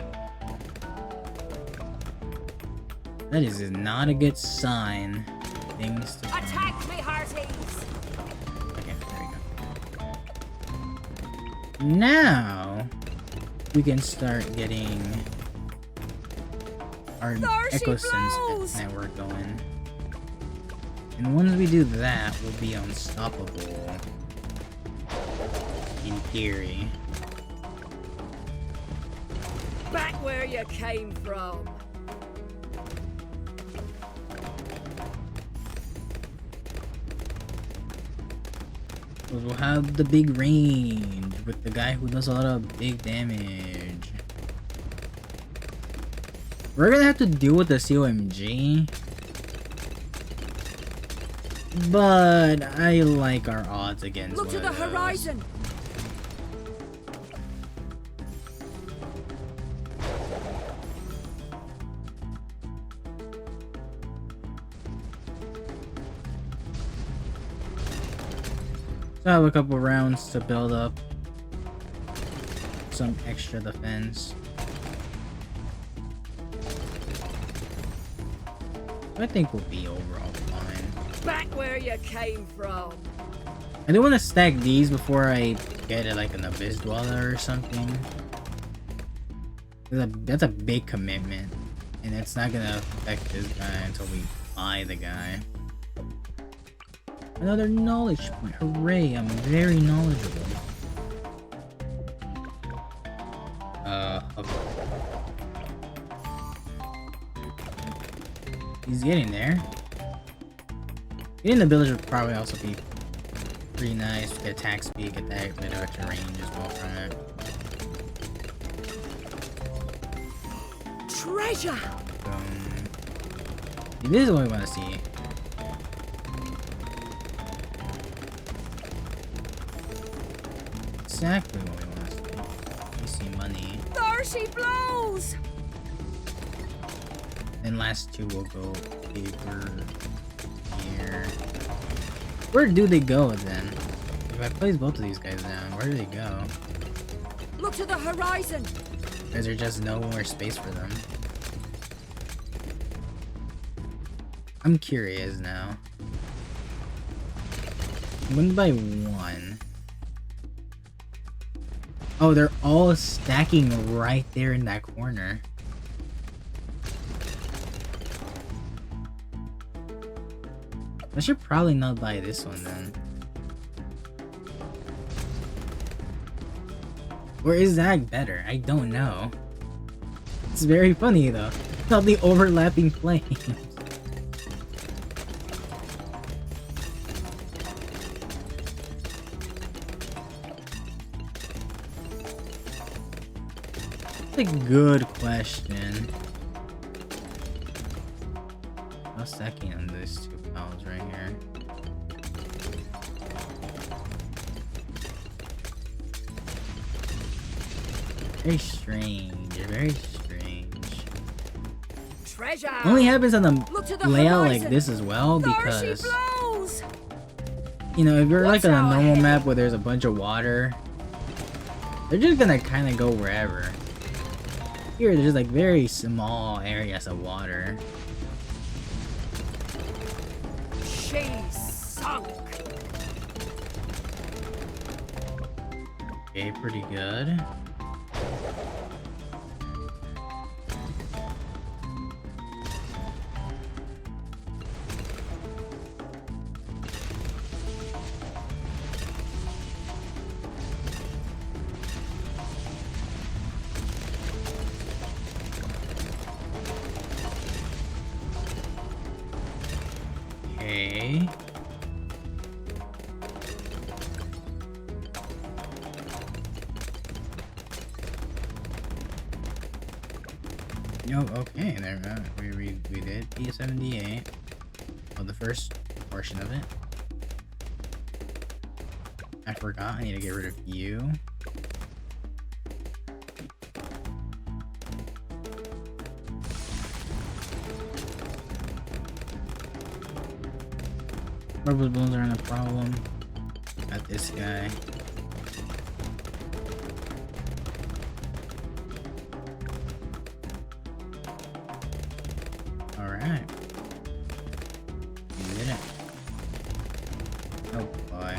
That is not a good sign. Things to attack me, hearties. Okay, there we go. Now we can start getting our ecosense network going. And once we do that, we'll be unstoppable. In theory. Back where you came from. We'll have the big range with the guy who does a lot of big damage. We're gonna have to deal with the COMG. But I like our odds against Look to the horizon. So I have a couple rounds to build up some extra defense. I think we'll be overall fine. Back where you came from. I do want to stack these before I get like an Abyss Dweller or something. That's a big commitment, and it's not gonna affect this guy until we buy the guy. Another knowledge point. Hooray, I'm very knowledgeable. Okay. He's getting there. Getting the village would probably also be pretty nice. Get attack speed, get that bit of extra range as well from it. Treasure! This is what we want to see. Exactly what we want to see. We see money. There she blows! Then last two will go bigger. here. Where do they go then? If I place both of these guys down, where do they go? Look to the horizon. Is there just no more space for them? I'm curious now. One by one. Oh, they're all stacking right there in that corner. I should probably not buy this one then. Or is that better? I don't know. It's very funny though. All the overlapping flames. That's a good question. How's stacking on these two piles right here? Very strange, very strange. Treasure. Only happens on the layout horizon. like this as well There because, she blows. you know, if you're What's like on a our normal head? map where there's a bunch of water, they're just gonna kind of go wherever. Here, there's like very small areas of water. She's sunk. Okay, pretty good. Okay. No, okay, there we did P78. Oh, the first portion of it. I forgot, I need to get rid of you. Purple balloons aren't a problem. Got this guy. Alright. You did it. Oh boy.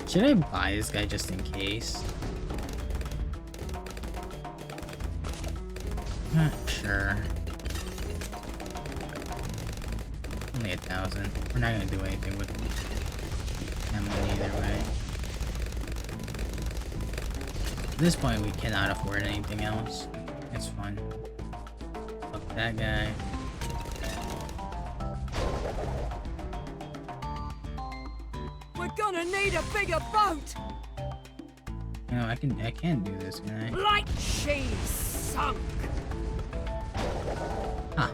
Should I buy this guy just in case? Not sure. Only 1,000. We're not gonna do anything with that money either way. At this point, we cannot afford anything else. It's fine. Fuck that guy. We're gonna need a bigger boat. No, I can do this, can I? Like she's sunk. Huh.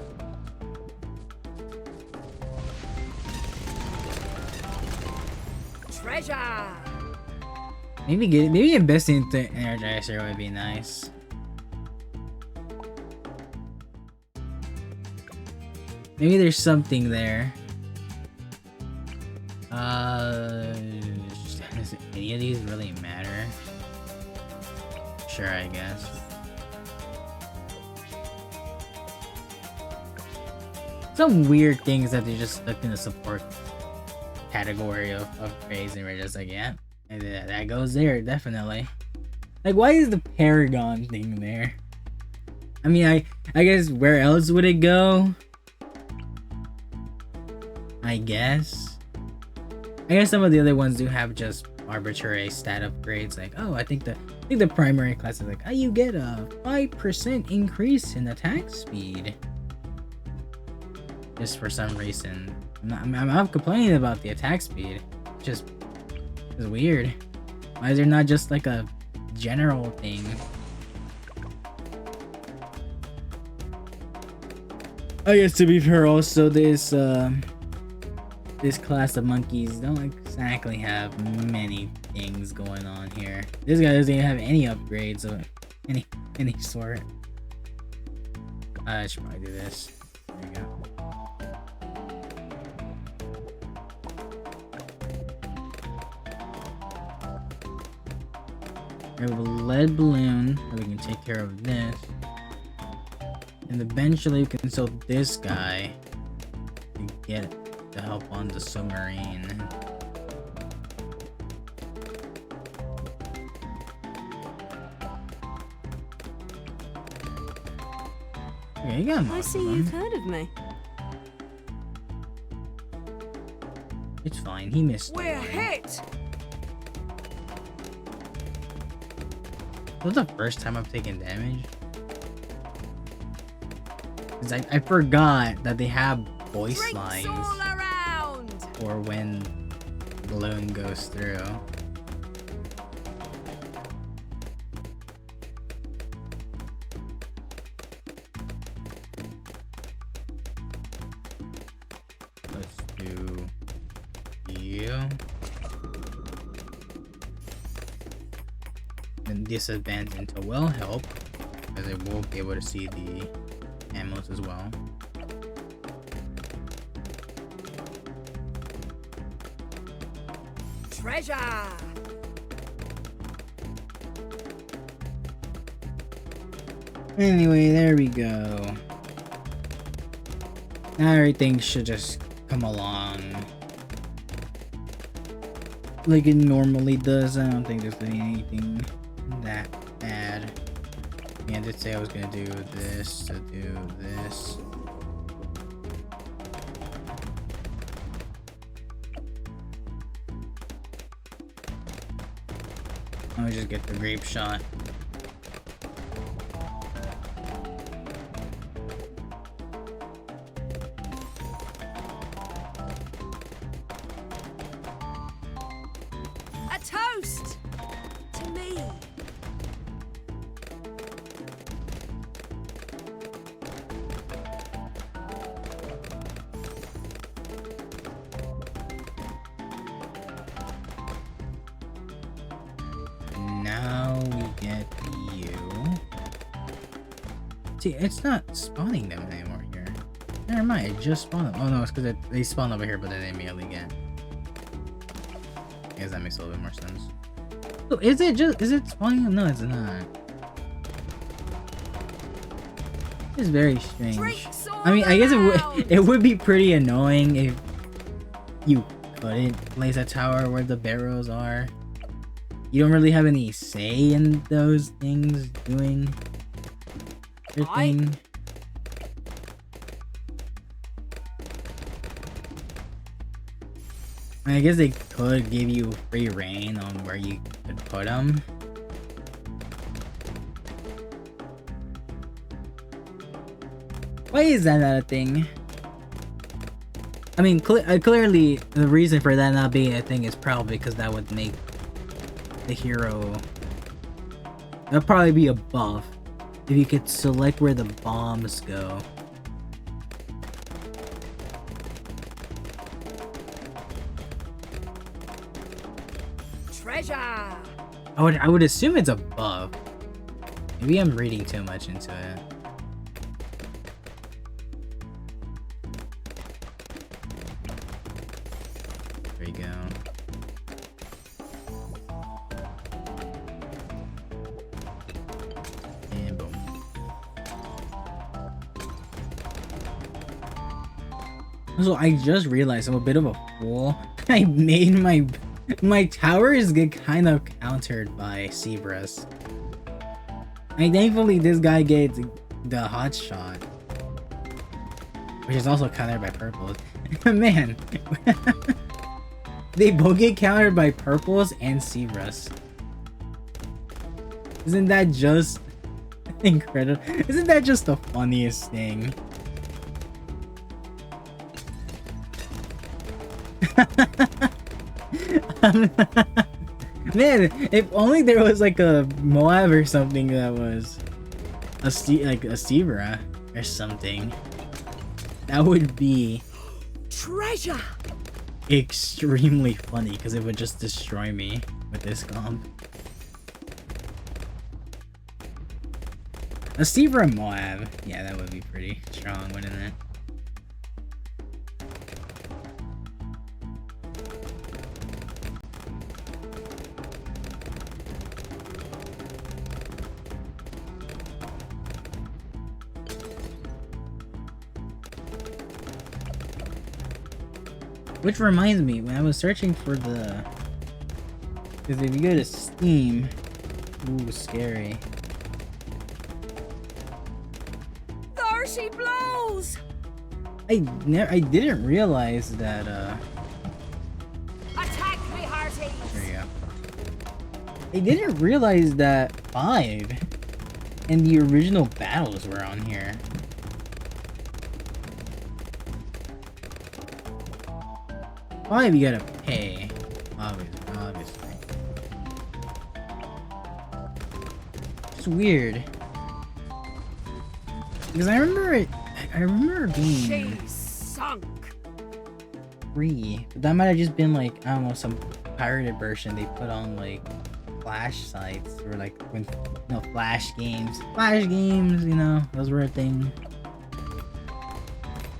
Treasure. Maybe investing into Energizer would be nice. Maybe there's something there. Does any of these really matter? Sure, I guess. Some weird things that they just stuck in the support category of praise, and we're just like, yeah, and that goes there, definitely. Like, why is the Paragon thing there? I mean, I guess where else would it go? I guess some of the other ones do have just arbitrary stat upgrades, like, oh, I think the primary class is like, oh, you get a 5% increase in attack speed. Just for some reason. I'm not complaining about the attack speed. Just it's weird. Why is there not just like a general thing? I guess to be fair, also this class of monkeys don't exactly have many things going on here. This guy doesn't even have any upgrades of any sort. I should probably do this. There you go. We have a lead balloon that we can take care of this. And eventually we can sell this guy to get the help on the submarine. Okay, you got most I of see them. you've heard of me. It's fine, he missed. We're hit! This was the first time I've taken damage. Cause I forgot that they have voice Drinks lines all around! for when Bloon goes through. Let's do you. And this advance into will help, because it will be able to see the ammos as well. Treasure! Anyway, there we go. Now everything should just come along like it normally does. I don't think there's gonna be anything that bad. Yeah, I did say I was gonna do this to do this. Let me just get the grape shot. A toast! To me! Now we get you. See, it's not spawning them anymore here. Never mind, it just spawned them. Oh no, it's because they spawn over here, but then they immediately get. I guess that makes a little bit more sense. So is it spawning them? No, it's not. It's very strange. Drinks all I mean, I guess around! it would be pretty annoying if you couldn't place a tower where the barrels are. You don't really have any say in those things doing your thing. I guess they could give you free reign on where you could put them. Why is that not a thing? I mean, clearly the reason for that not being a thing is probably because that would make the hero. That'd probably be a buff if you could select where the bombs go. Treasure! I would assume it's a buff. Maybe I'm reading too much into it. There you go. And boom. So I just realized I'm a bit of a fool. I made my towers get kind of countered by Zebras. I thankfully this guy gets the hot shot, which is also countered by purples. Man, they both get countered by purples and Zebras. Isn't that just incredible? Isn't that just the funniest thing? Man, if only there was like a Moab or something that was a Zebra or something, that would be Treasure! extremely funny because it would just destroy me with this comp. A Zebra and Moab, yeah, that would be pretty strong, wouldn't it? Which reminds me, when I was searching for the... Because if you go to Steam... Ooh, scary. There she blows! I didn't realize that, Attack me, hearties! There you go. I didn't realize that 5 and the original battles were on here. Five, you gotta pay. Obviously. It's weird. Because I remember it being She's sunk. free. But that might have just been like, I don't know, some pirated version they put on like Flash sites or like when Flash games. Flash games, you know, those were a thing.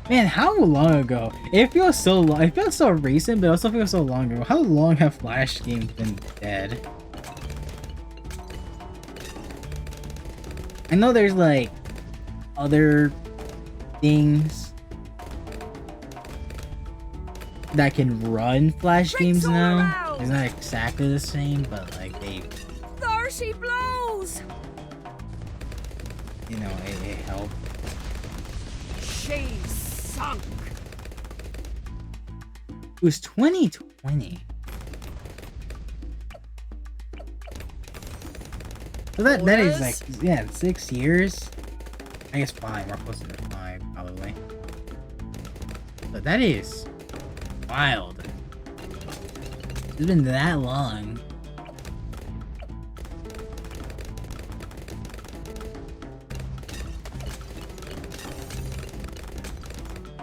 Man, how long ago? It feels so long. It feels so recent, but it also feels so long ago. How long have Flash games been dead? I know there's like other things that can run Flash games now. It's not exactly the same, but like they... There she blows! You know, it helped. She's sunk. It was 2020. So that is like, yeah, 6 years. I guess 5, or closer to 5, probably. But that is wild. It's been that long.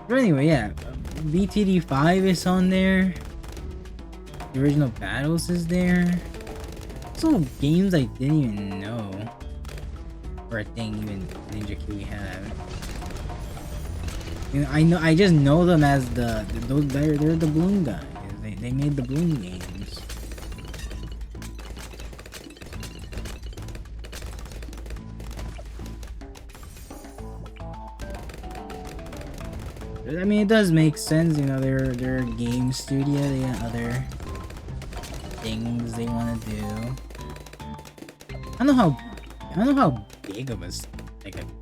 But anyway, yeah, BTD 5 is on there. The original battles is there. Also, games I didn't even know or a thing even Ninja Kiwi had. You know, I just know them as they're the Bloon guys. They made the Bloon games. I mean, it does make sense, you know, they're a game studio, they got other things they want to do. I don't know how big of a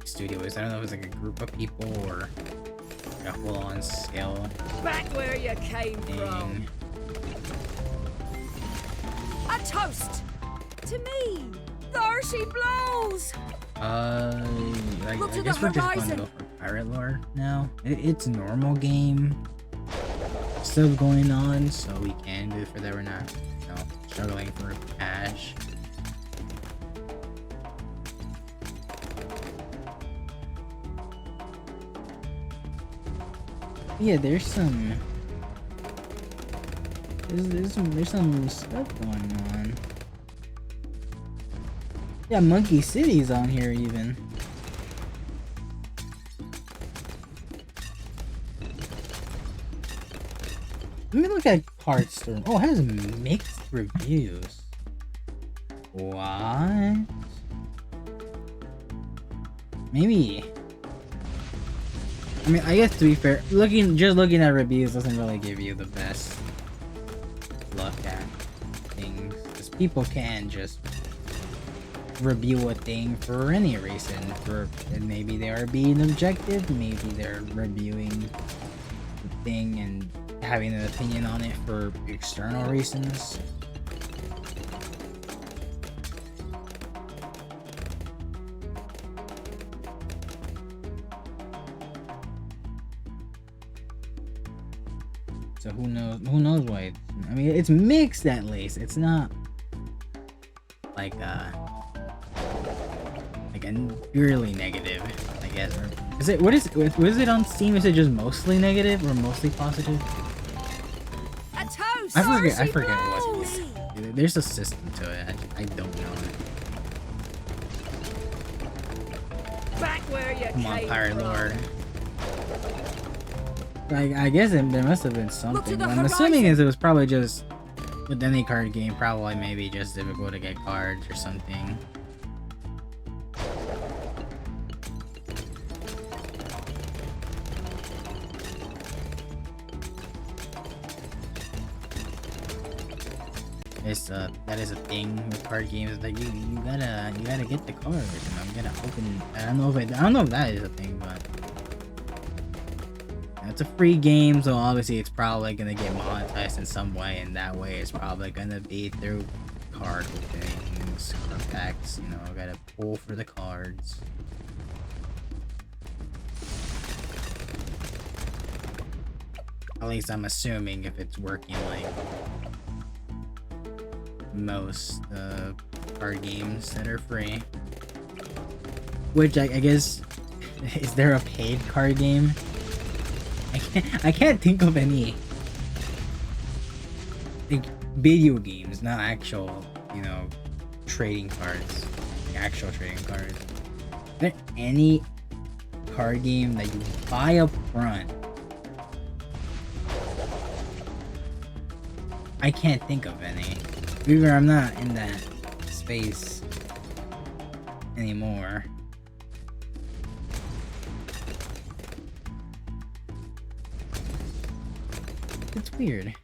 studio is. I don't know if it's like a group of people or like a full-on scale. Back where you came from. A toast to me. There she blows. I Look to guess the we're just horizon. gonna go for pirate lore now. It's a normal game still going on, so we can do it for that. We're not, you know, struggling for cash. Yeah, there's some stuff going on. Yeah, Monkey City's on here even. Let me look at Heartstorm. Oh, it has mixed reviews. What? Maybe. I mean, I guess to be fair, just looking at reviews doesn't really give you the best look at things. Because people can just review a thing for any reason. And maybe they are being objective, maybe they're reviewing the thing and having an opinion on it for external reasons. So who knows why it's, I mean, it's mixed at least. It's not like a purely negative, I guess. Or is it, what is it on Steam? Is it just mostly negative or mostly positive? A toast. I forget what it is. There's a system to it. I don't know it. Back where you Come on, came Pirate from. Lord. I guess there must have been something. the What I'm assuming horizon. is it was probably just with any card game, probably maybe just difficult to get cards or something. It's that is a thing with card games. Like you gotta get the cards. You gotta open. I don't know if that is a thing, but it's a free game, so obviously it's probably gonna get monetized in some way, and that way it's probably gonna be through card openings, card packs. You know, gotta pull for the cards. At least I'm assuming if it's working like most card games that are free. Which I guess, is there a paid card game? I can't think of any like video games, not actual, you know, trading cards, like actual trading cards. Is there any card game that you buy up front? I can't think of any. Either I'm not in that space anymore. It's weird.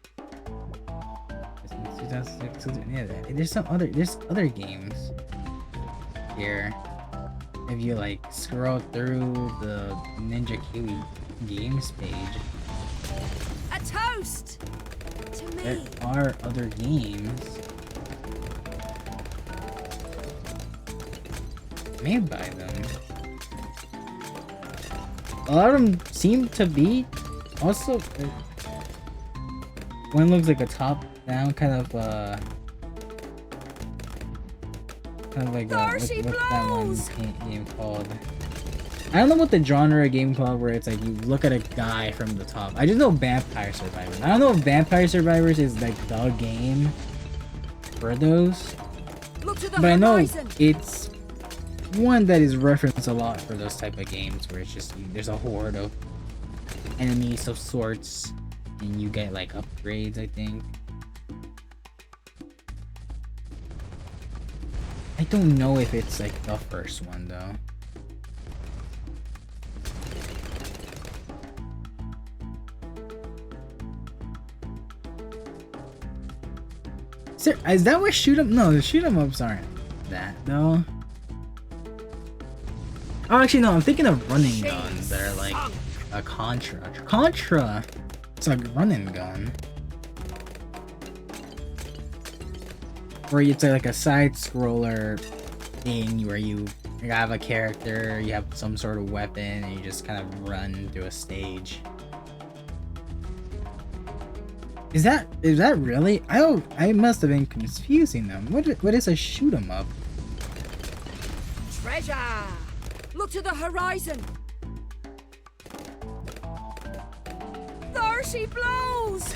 Yeah, there's other games here. If you like scroll through the Ninja Kiwi games page, A toast to me. there are other games. Made by them. A lot of them seem to be also. One looks like a top-down kind of like what's that one game called? I don't know what the genre of game called where it's like you look at a guy from the top. I just know Vampire Survivors. I don't know if Vampire Survivors is like the game for those, but I know it's one that is referenced a lot for those type of games where it's just there's a horde of enemies of sorts and you get like upgrades, I think. I don't know if it's like the first one though. Is that what shoot 'em? No, the shoot 'em ups aren't that though. Oh, actually no, I'm thinking of running guns that are like a Contra. It's like a running gun. Where it's like a side scroller thing where you have a character, you have some sort of weapon, and you just kind of run through a stage. Is that really? I must have been confusing them. What is a shoot 'em up? Treasure! Look to the horizon! There she blows!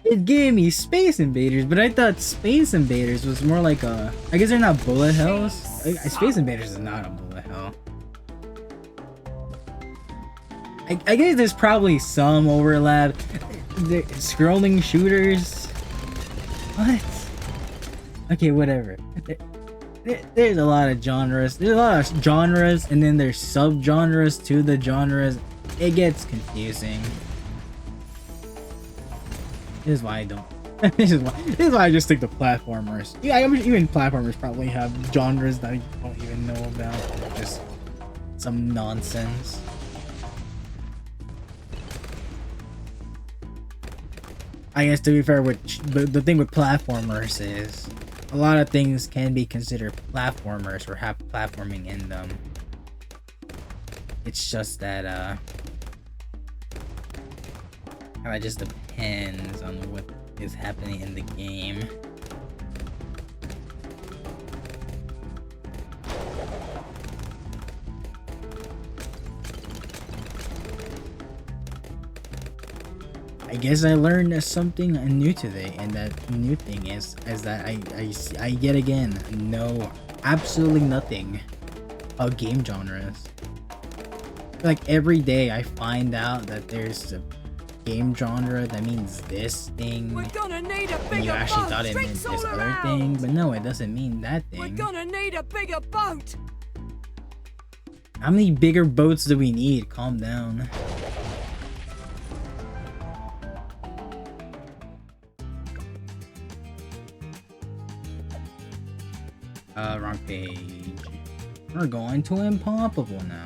It gave me Space Invaders, but I thought Space Invaders was more like a... I guess they're not bullet hells. Space Invaders is not a bullet hell. I guess there's probably some overlap. Scrolling shooters? What? Okay, whatever. There's a lot of genres. There's a lot of genres, and then there's sub-genres to the genres. It gets confusing. This is why I don't. This is why I just stick to platformers. Yeah, I mean, even platformers probably have genres that I don't even know about. They're just some nonsense. I guess to be fair, the thing with platformers is a lot of things can be considered platformers or have platforming in them. It's just that it just depends on what is happening in the game. I guess I learned something new today, and that new thing is that I yet again know absolutely nothing about game genres. Like every day I find out that there's a game genre that means this thing. We're gonna need a And bigger you actually boat. thought it meant Drinks this all other around. thing, but no, it doesn't mean that We're thing. gonna need a bigger boat. How many bigger boats do we need? Calm down. Wrong page. We're going to Impossible now.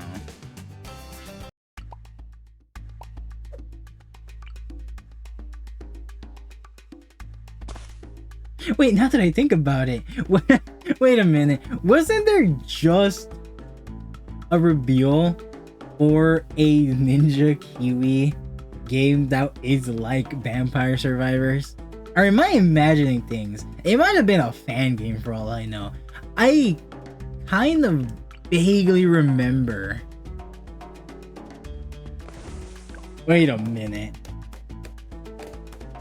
Wait, now that I think about it, wait a minute. Wasn't there just a reveal for a Ninja Kiwi game that is like Vampire Survivors? Or am I imagining things? It might have been a fan game for all I know. I kind of vaguely remember. Wait a minute.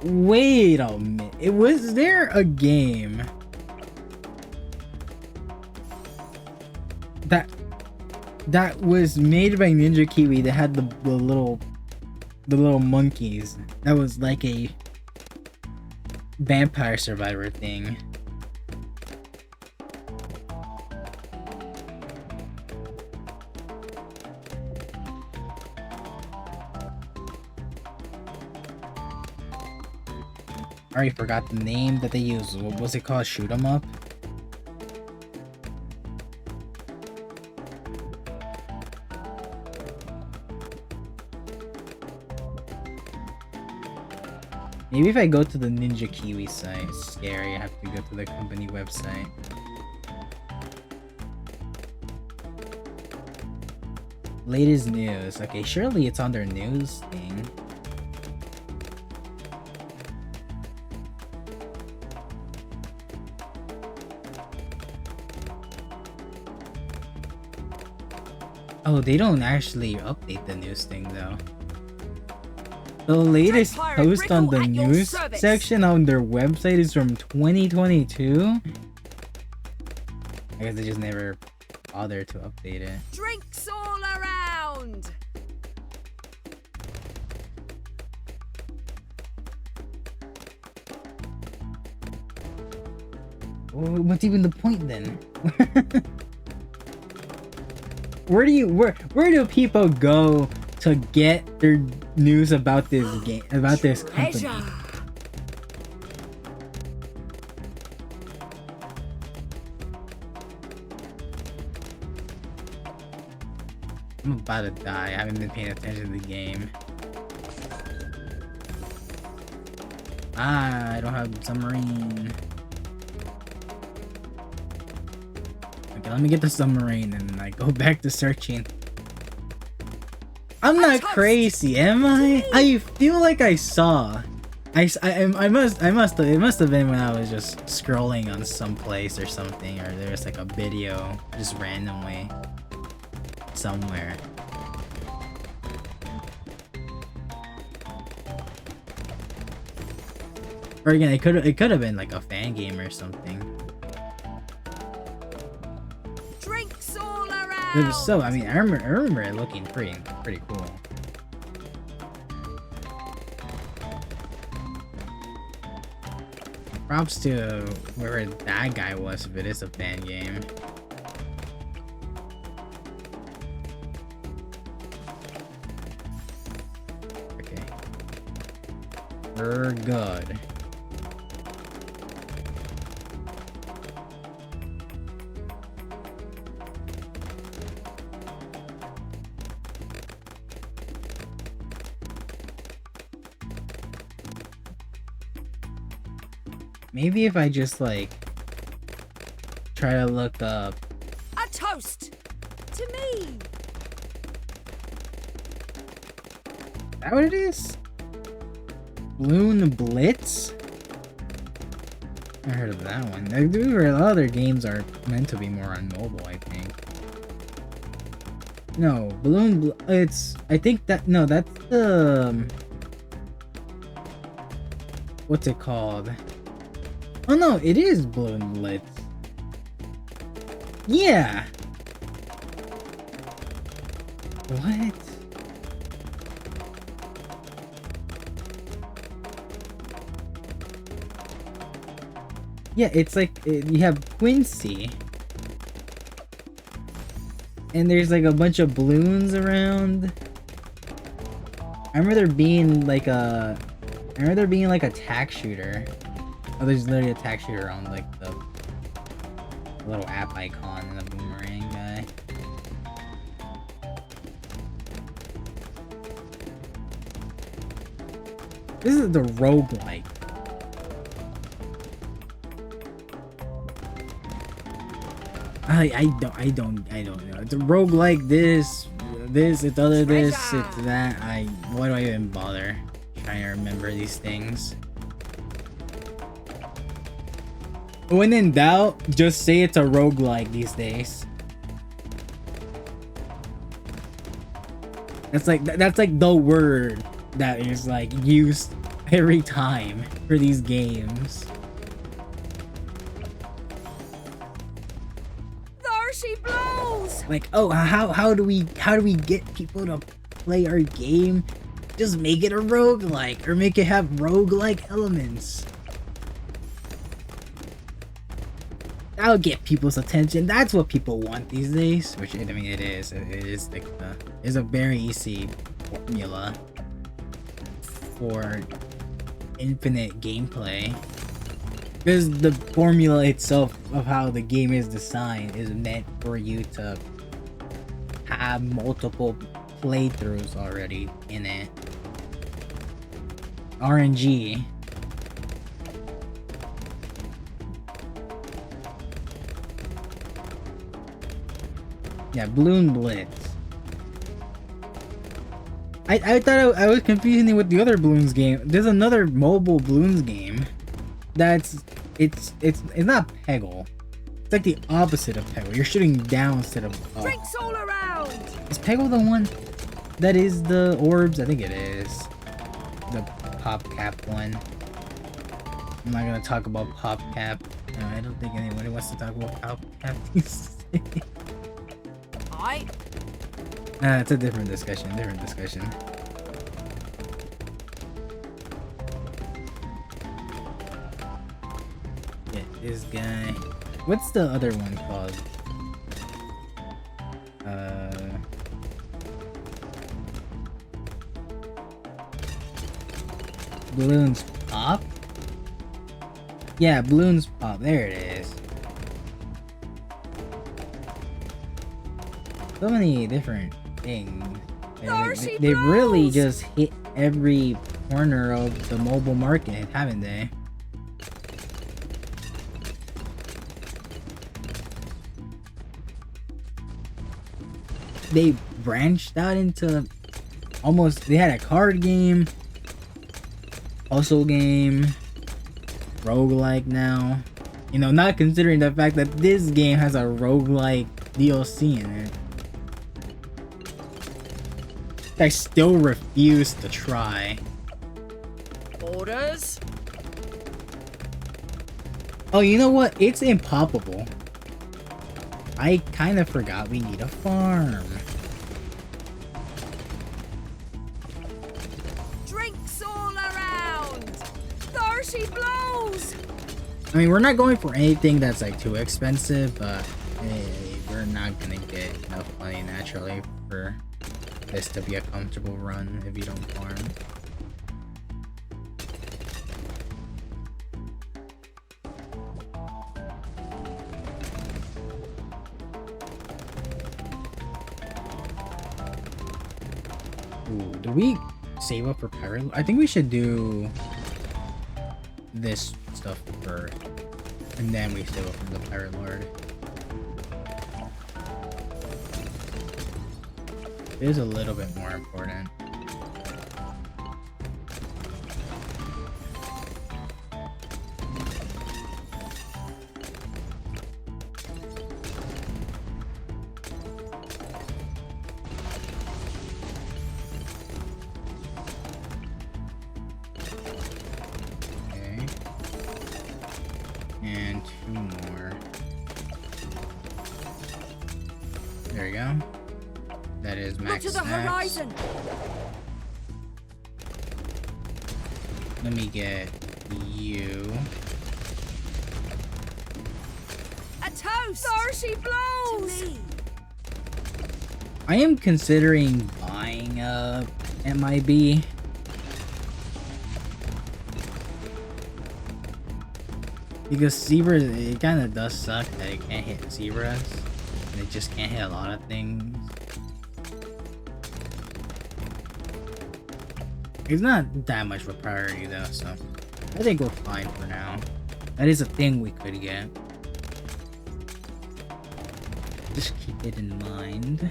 Wait a minute. Was there a game that was made by Ninja Kiwi that had the little monkeys? That was like a Vampire Survivor thing. I already forgot the name that they used. What was it called? Shoot 'em up? Maybe if I go to the Ninja Kiwi site, it's scary. I have to go to the company website. Latest news. Okay, surely it's on their news thing. Oh, they don't actually update the news thing though. The latest post on the news section on their website is from 2022. I guess they just never bothered to update it. Drinks all around. Well, what's even the point then? Where do people go to get their news about this game, about this company? I'm about to die. I haven't been paying attention to the game. I don't have submarine. Okay, let me get the submarine and I go back to searching. I'm not crazy, am I? I feel like I saw. It must have been when I was just scrolling on some place or something, or there's like a video just randomly somewhere. Or again, it could have been like a fan game or something. Drinks all around. So I mean, I remember it looking pretty cool. Props to whoever that guy was if it is a fan game. Okay. We're good. Maybe if I just like try to look up a toast to me. Is that what it is? Bloon Blitz? I heard of that one. A lot of their games are meant to be more on mobile, I think. No, it's I think that no, that's the what's it called? Oh no, it is Bloon Blitz. Yeah. What? Yeah, it's like you have Quincy. And there's like a bunch of Bloons around. I remember there being like a tack shooter. Oh, there's literally a tack shooter on like the little app icon and the boomerang guy. This is the roguelike. I don't know. It's a roguelike this, it's other this, it's that. Why do I even bother trying to remember these things? When in doubt, just say it's a roguelike these days. That's like the word that is like used every time for these games. There she blows! Like, oh, how do we get people to play our game? Just make it a roguelike, or make it have roguelike elements. That'll get people's attention. That's what people want these days. Which, I mean, it is. It is like it's a very easy formula for infinite gameplay. Because the formula itself of how the game is designed is meant for you to have multiple playthroughs already in it. RNG. Yeah, Bloon Blitz. I thought I was confusing it with the other Bloons game. There's another mobile Bloons game that's it's not Peggle. It's like the opposite of Peggle. You're shooting down instead of up. Drinks all around. Is Peggle the one that is the orbs? I think it is. The pop cap one. I'm not gonna talk about pop cap. No, I don't think anybody wants to talk about pop cap these days. It's a different discussion. Yeah, this guy. What's the other one called? Bloons Pop? Yeah, Bloons Pop. There it is. So many different things. They really just hit every corner of the mobile market, haven't they? They branched out into almost, they had a card game, puzzle game, roguelike now. You know, not considering the fact that this game has a roguelike DLC in it. I still refuse to try. Orders? Oh, you know what? It's impoppable. I kind of forgot we need a farm. Drinks all around. There she blows. I mean, we're not going for anything that's like too expensive, but hey, we're not gonna get enough money naturally for this to be a comfortable run if you don't farm. Ooh, do we save up for pirate? I think we should do this stuff first, and then we save up for the pirate lord. It is a little bit more important. Okay. And 2 more. There we go. That is max. Look to the horizon. Let me get you. A toast. There she blows. I am considering buying a MIB. Because zebras, it kind of does suck that it can't hit zebras. And it just can't hit a lot of things. It's not that much of a priority though, so I think we're fine for now. That is a thing we could get. Just keep it in mind.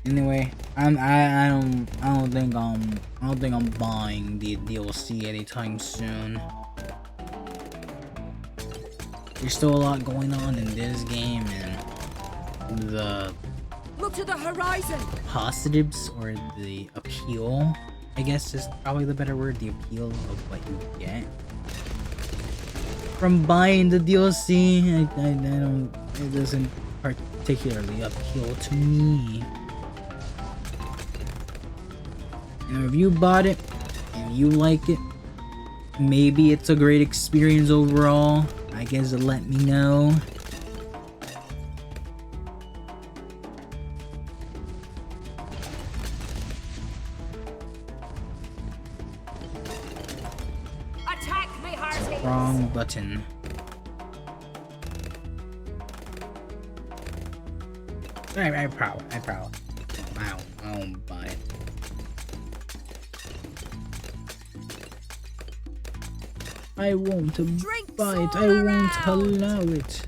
Anyway, I don't think I'm buying the DLC anytime soon. There's still a lot going on in this game, and the Look to the horizon. positives or the appeal, I guess is probably the better word, the appeal of what you get from buying the DLC. I don't, it doesn't particularly appeal to me. And if you bought it and you like it, maybe it's a great experience overall. I guess let me know. Attack me, hearties. Wrong button. I probably. I don't buy it. I won't buy it. I won't allow it.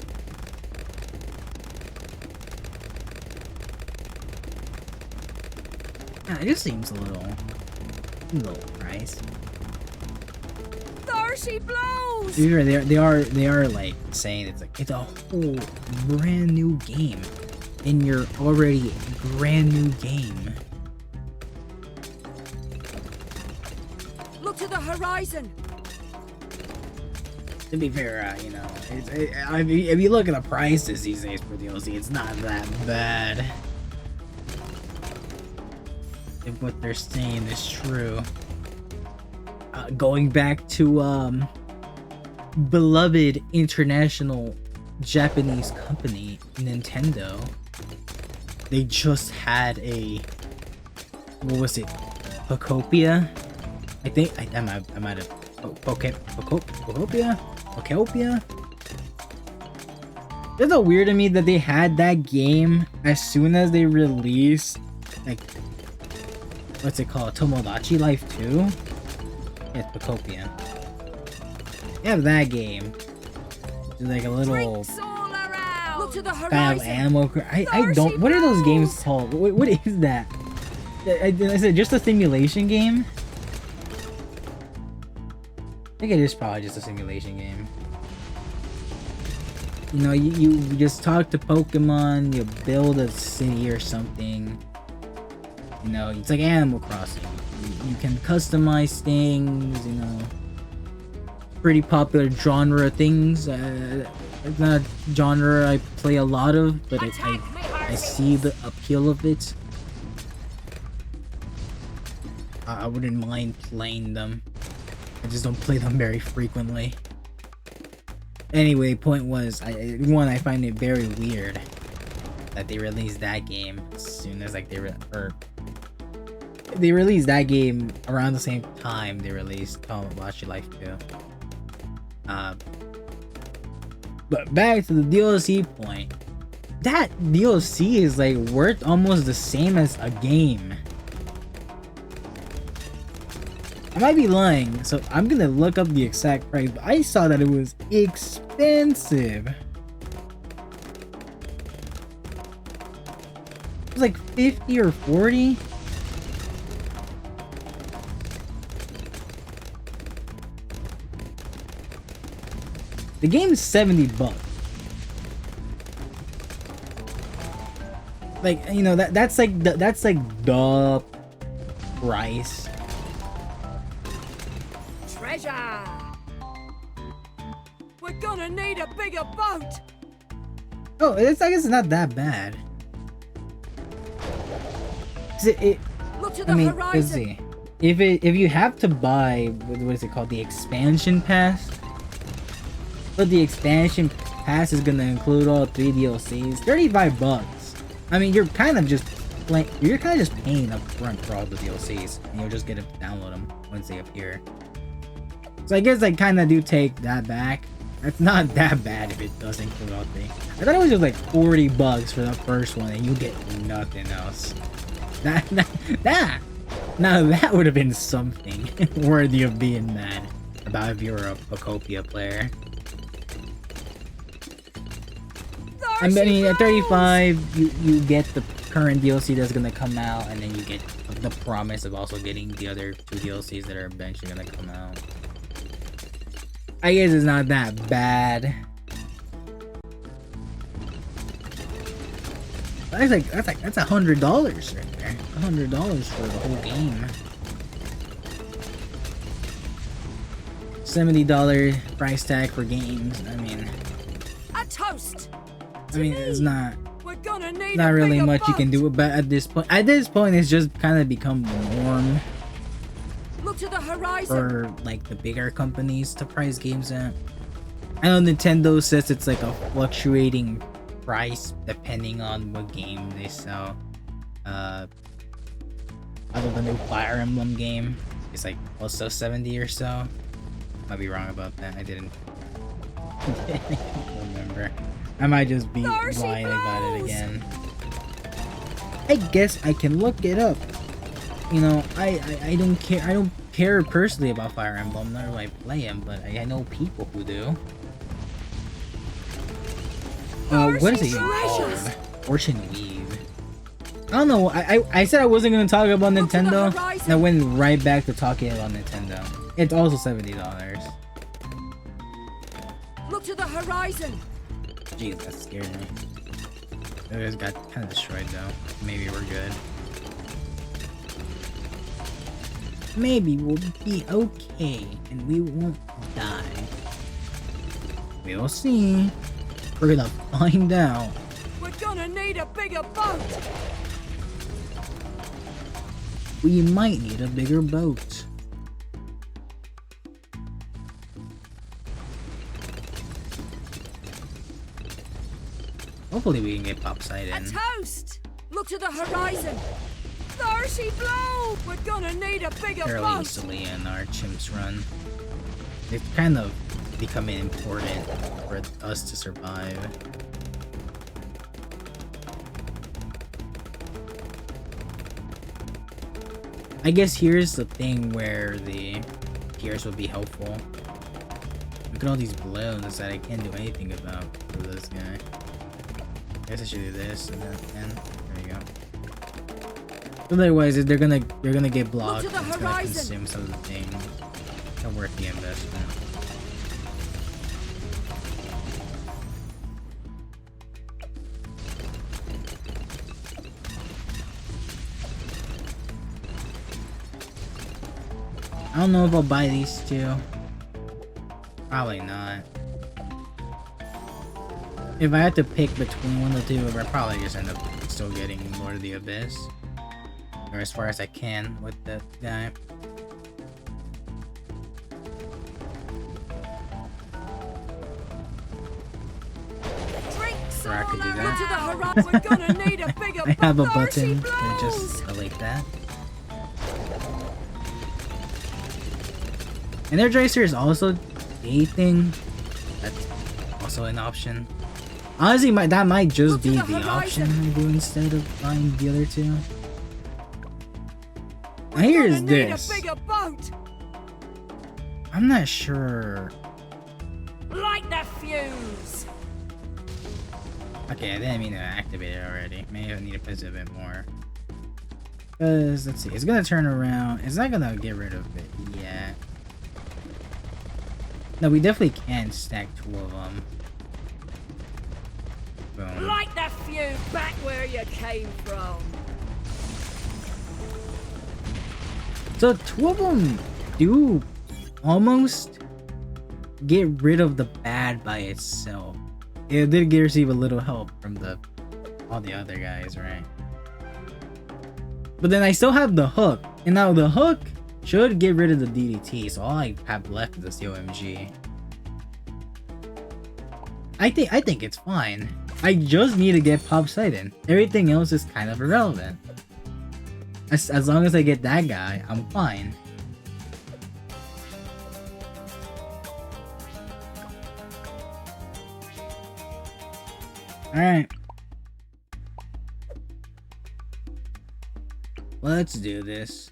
It just seems a little pricey. Thirsty blows. They are like saying it's a whole brand new game in your already brand new game. Look to the horizon. To be fair, you know, if you look at the prices these days for DLC, it's not that bad. If what they're saying is true. Going back to beloved international Japanese company Nintendo, they just had a, what was it, Pokopia? I think I might have Pokopia. It's so weird to me that they had that game as soon as they released, like, what's it called, Tomodachi Life 2? Yeah, it's Pokopia. They have that game. It's like a little kind of ammo. I don't. What are those games called? What is that? Is it just a simulation game? I think it is probably just a simulation game. You know, you just talk to Pokemon, you build a city or something. You know, it's like Animal Crossing. You can customize things, you know. Pretty popular genre things. It's not a genre I play a lot of, but I see the appeal of it. I wouldn't mind playing them. I just don't play them very frequently. Anyway, point was, I find it very weird that they released that game as soon as like they released that game around the same time they released Tomodachi Life 2. But back to the DLC point, that DLC is like worth almost the same as a game. I might be lying, so I'm gonna look up the exact price, but I saw that it was expensive. It was like 50 or 40. The game is $70. Like, you know, that's like the price. Treasure. We're gonna need a bigger boat. Oh, I guess it's not that bad. Look to I the mean, let's horizon. see. If you have to buy what is it called, the expansion pass, but the expansion pass is gonna include all 3 DLCs, $35. I mean, you're kind of just paying up front for all the DLCs, and you'll just get to download them once they appear. So I guess I kind of do take that back. It's not that bad if it does include all 3. I thought it was just like $40 for the first one, and you get nothing else. Now that would have been something worthy of being mad about if you were a Pocopia player. I mean, at 35, you get the current DLC that's gonna come out, and then you get the promise of also getting the other 2 DLCs that are eventually gonna come out. I guess it's not that bad. That's $100 right there. $100 for the whole game. $70 price tag for games. I mean, A toast. it's not We're gonna need not a really bigger much you can boat. do. But at this point, it's just kind of become the norm Look to the horizon. for like the bigger companies to price games at. I know Nintendo says it's like a fluctuating price depending on what game they sell. I know the new Fire Emblem game is like also 70 or so. Might be wrong about that. I didn't remember. I might just be lying about it again. I guess I can look it up. You know, I don't care. I don't care personally about Fire Emblem. Nor do I play them, but I know people who do. What is it even called? Fortune Weave. I don't know. I said I wasn't gonna talk about Nintendo, and I went right back to talking about Nintendo. It's also $70. Look to the horizon. Jeez, that scared me. It just got kind of destroyed though. Maybe we're good. Maybe we'll be okay, and we won't die. We'll see. We're gonna find out. We're gonna need a bigger boat. We might need a bigger boat. Hopefully we can get Popside A in. toast. Look to the horizon. Thirsty blow. We're gonna need a bigger Fairly boat. easily in our chimps run. They've kind of become important for us to survive. I guess here's the thing where the gears would be helpful. Look at all these balloons that I can't do anything about for this guy. I guess I should do this and then there you go. Otherwise, they're gonna get blocked. Look to the It's gonna horizon. consume some of the things. Not worth the investment. I don't know if I'll buy these two. Probably not. If I had to pick between one of the two, I'd probably just end up still getting Lord of the Abyss. Or as far as I can with that guy. Drinks Or I could do all that. over to the horizon. We're gonna need a bigger I have a boat. button Thirsty that blows. just go like that. Energizer is also a thing. That's also an option. Honestly, that might just Look to be the the option horizon. I do instead of buying the other two. Now here's Gonna need this. a bigger boat. I'm not sure. Light the fuse. Okay, I didn't mean to activate it already. Maybe I need to press it a bit more. Cause let's see, it's gonna turn around. It's not gonna get rid of it yet. No, we definitely can stack 2 of them. Boom. Light the fuse back where you came from. So 2 of them do almost get rid of the bad by itself. It did receive a little help from all the other guys, right? But then I still have the hook. And now the hook should get rid of the DDT. So all I have left is the COMG. I think it's fine. I just need to get Poseidon. Everything else is kind of irrelevant. As long as I get that guy, I'm fine. Alright. Let's do this.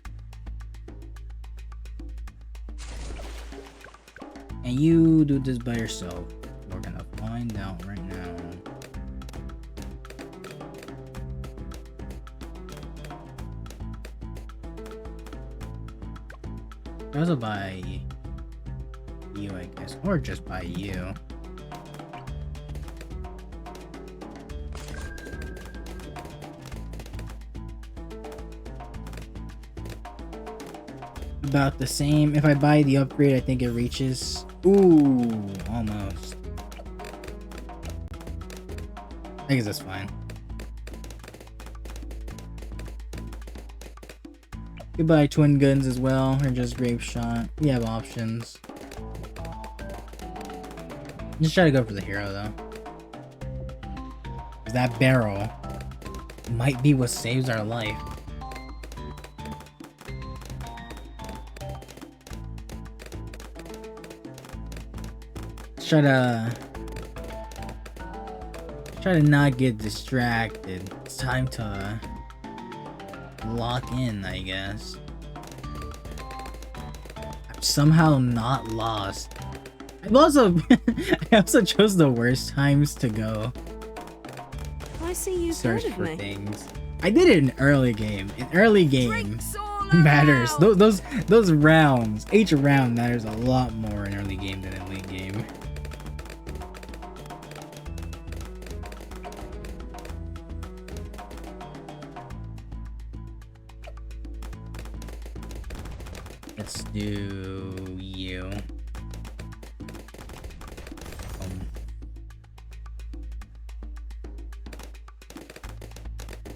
And you do this by yourself. We're gonna find out right now. Also by you, I guess, or just by you. About the same. If I buy the upgrade, I think it reaches. Ooh, almost. I guess that's fine. You could buy twin guns as well, or just grape shot. We have options. Just try to go for the hero though. 'Cause that barrel might be what saves our life. Let's try to not get distracted. It's time to lock in, I guess. I'm somehow not lost. I've also I also chose the worst times to go. I see you Search heard of for me. things. I did it in early game. In early game Drinks all matters. around. Those rounds. Each round matters a lot more in early game than in late game. Let's do you.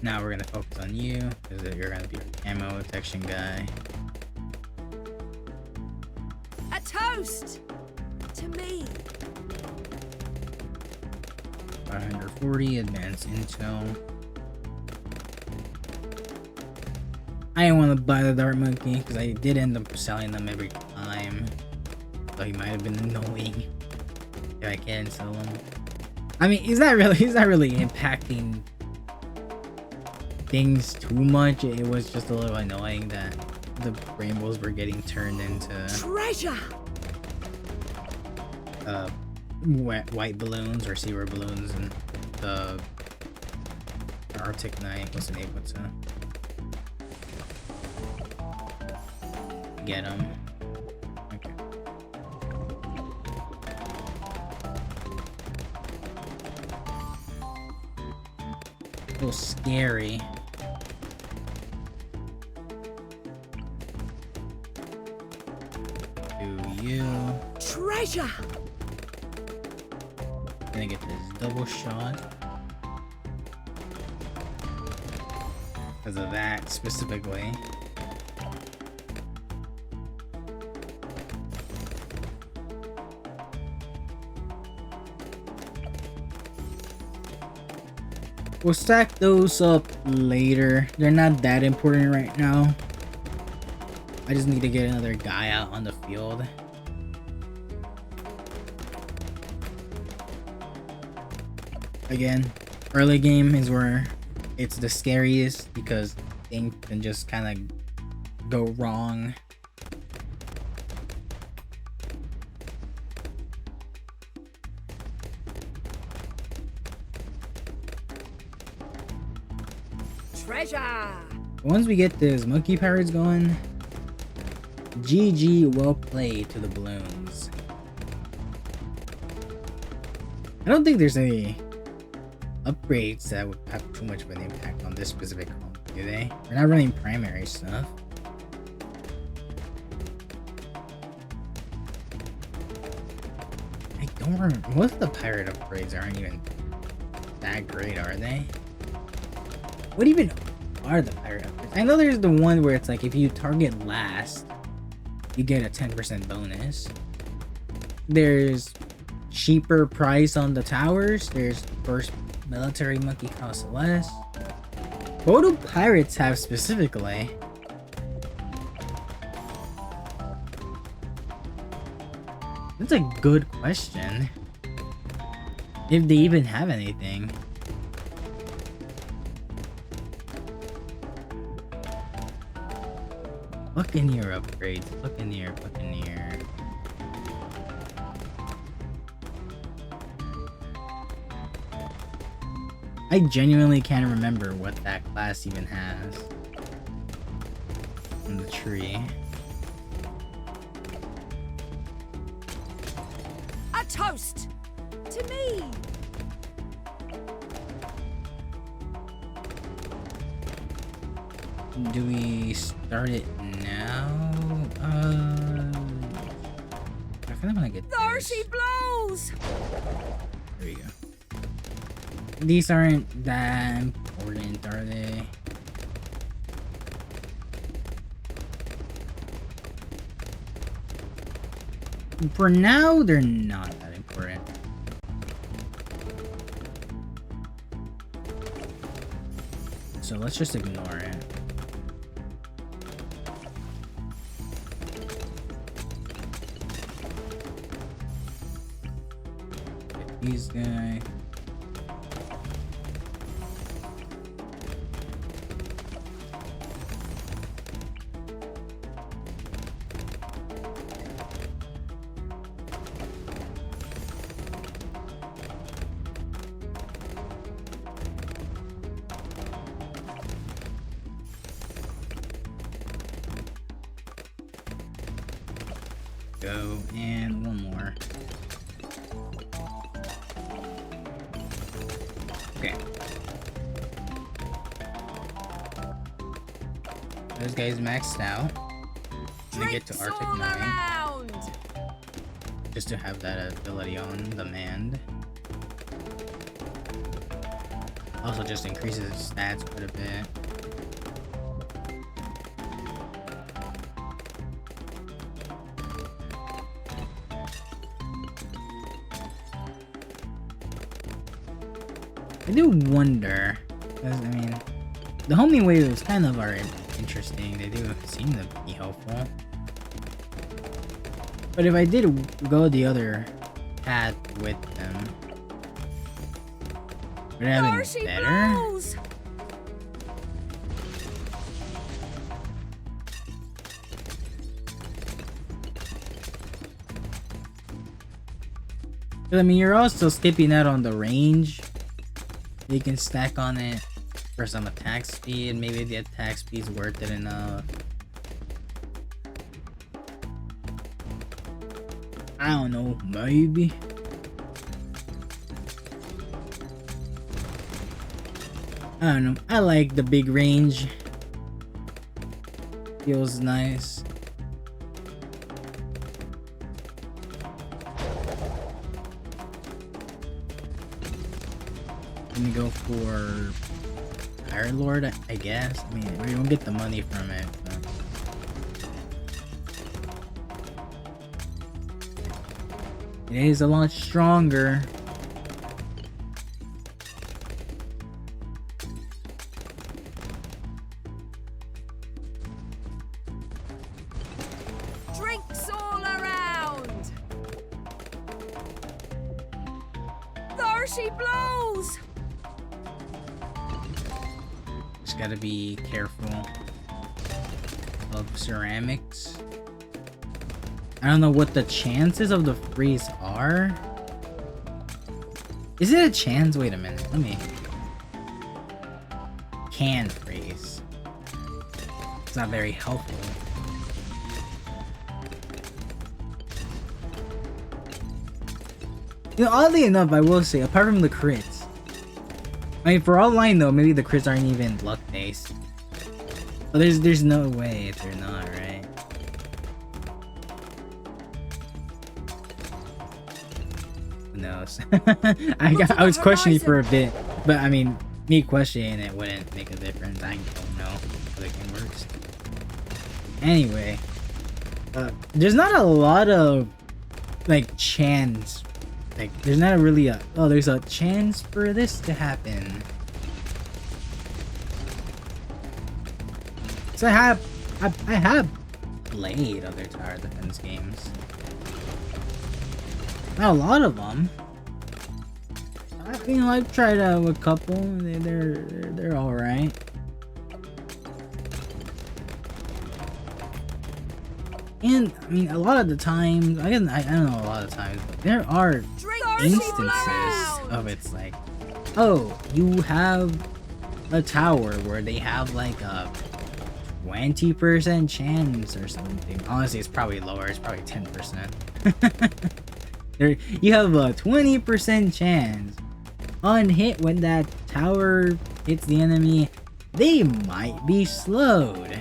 Now we're gonna focus on you, because you're gonna be our ammo detection guy. A toast to me. 540 advanced intel. I didn't want to buy the dart monkey because I did end up selling them every time. So he might have been annoying if I can sell him. I mean, he's not really impacting things too much. It was just a little annoying that the rainbows were getting turned into Treasure. white balloons or silver balloons, and the Arctic Knight wasn't able to get him. Okay. A little scary. Do you? Treasure. Gonna get this double shot. Because of that specifically. We'll stack those up later. They're not that important right now. I just need to get another guy out on the field. Again, early game is where it's the scariest because things can just kind of go wrong. Treasure. Once we get this monkey pirates going, GG, well played to the Bloons. I don't think there's any upgrades that would have too much of an impact on this specific home, do they? We're not running primary stuff. I don't remember. Most of the pirate upgrades aren't even that great, are they? What even are the pirate upgrades? I know there's the one where it's like if you target last, you get a 10% bonus. There's cheaper price on the towers. There's first military monkey costs less. What do pirates have specifically? That's a good question. If they even have anything. Buccaneer upgrades. Buccaneer. I genuinely can't remember what that class even has on the tree. A toast to me. Do we start it now? I kind of want to get There this. she blows. There we go. These aren't that important, are they? For now, they're not that important. So let's just ignore it. Get these guys. Go, and one more. Okay. Those guys maxed out. I'm gonna get to Arctic 9 around. just to have that ability on demand. Also just increases his stats quite a bit. I do wonder, because I mean, the homing waves kind of are interesting. They do seem to be helpful. But if I did go the other path with them, would it have been better? Blows. But I mean, you're also skipping out on the range. You can stack on it for some attack speed. Maybe the attack speed's worth it enough. I don't know, maybe. I don't know. I like the big range. Feels nice. Gonna go for Iron Lord, I guess. I mean, we don't get the money from it. So. It is a lot stronger. Drinks all around. There she blows. Just gotta be careful of ceramics. I don't know what the chances of the freeze are. Is it a chance? Wait a minute. Let me. Can freeze. It's not very helpful. You know, oddly enough, I will say, apart from the crits, I mean, for all I know, maybe the crits aren't even luck based. But there's no way if they're not, right? Who knows? I was questioning for a bit, but I mean, me questioning it wouldn't make a difference. I don't know how the game works. Anyway, there's not a lot of like chance. Like, there's not really a there's a chance for this to happen. So I have played other tower defense games. Not a lot of them. I've tried out a couple. They're all right. And I mean, a lot of the times, I don't know a lot of times, but there are instances of it's like, oh, you have a tower where they have like a 20% chance or something. Honestly, it's probably lower. It's probably 10%. You have a 20% chance on hit when that tower hits the enemy. They might be slowed.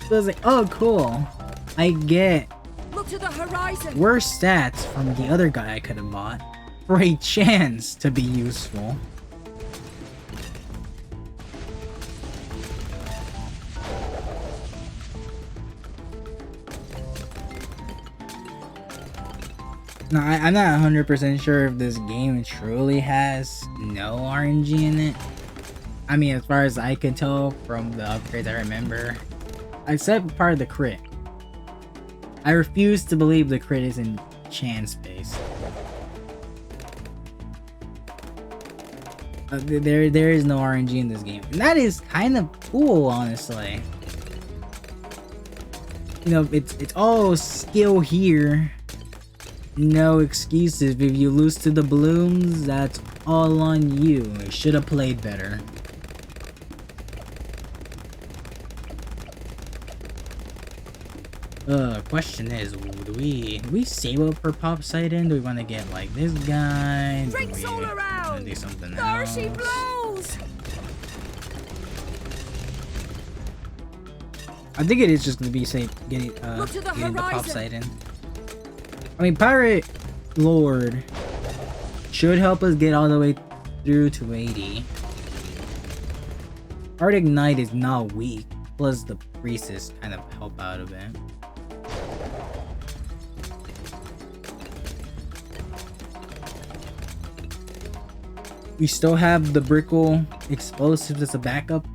So it's like, oh cool, I get Look to the horizon. worse stats from the other guy I could have bought for a chance to be useful. No, I'm not 100% sure if this game truly has no RNG in it. I mean, as far as I can tell from the upgrades I remember, except part of the crit. I refuse to believe the crit is in chance based. There is no RNG in this game. And that is kind of cool, honestly. You know, it's all skill here. No excuses. If you lose to the Bloons, that's all on you. You should have played better. Question is, do we save up for Poseidon? Do we want to get like this guy? Drinks all around. Do something Thirsty else? blows. I think it is just gonna be getting the Poseidon. I mean, Pirate Lord should help us get all the way through to 80. Arctic Knight is not weak, plus the Priestess kind of help out a bit. We still have the Brickle explosives as a backup.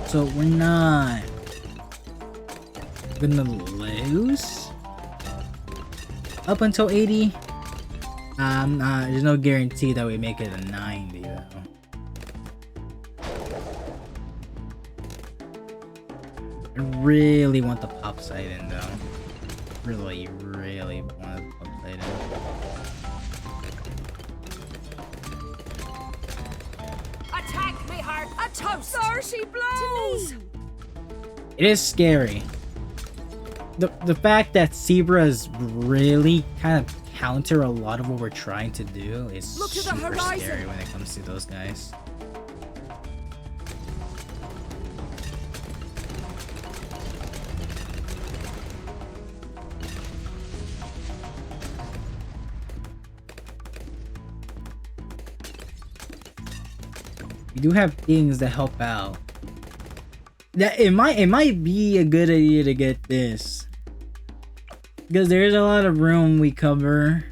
So we're not gonna lose up until 80. There's no guarantee that we make it a 90 though. I really want the Poseidon though. Really want the Poseidon. Attack me hard. A toast. Thirsty blows. It is scary. The fact that zebras really kind of counter a lot of what we're trying to do is super scary when it comes to those guys. We do have things that help out. That it might be a good idea to get this, because there's a lot of room we cover.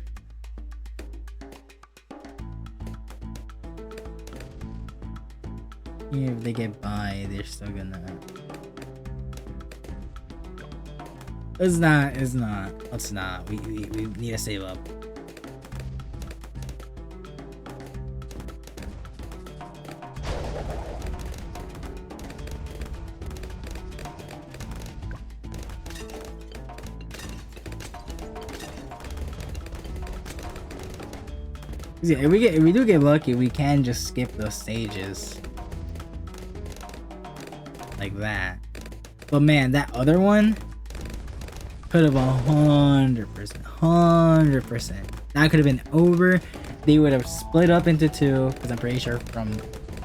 Even if they get by, they're still gonna. It's not. We need to save up. Yeah, if we do get lucky, we can just skip those stages like that. But man, that other one could have 100%. That could have been over. They would have split up into two, because I'm pretty sure from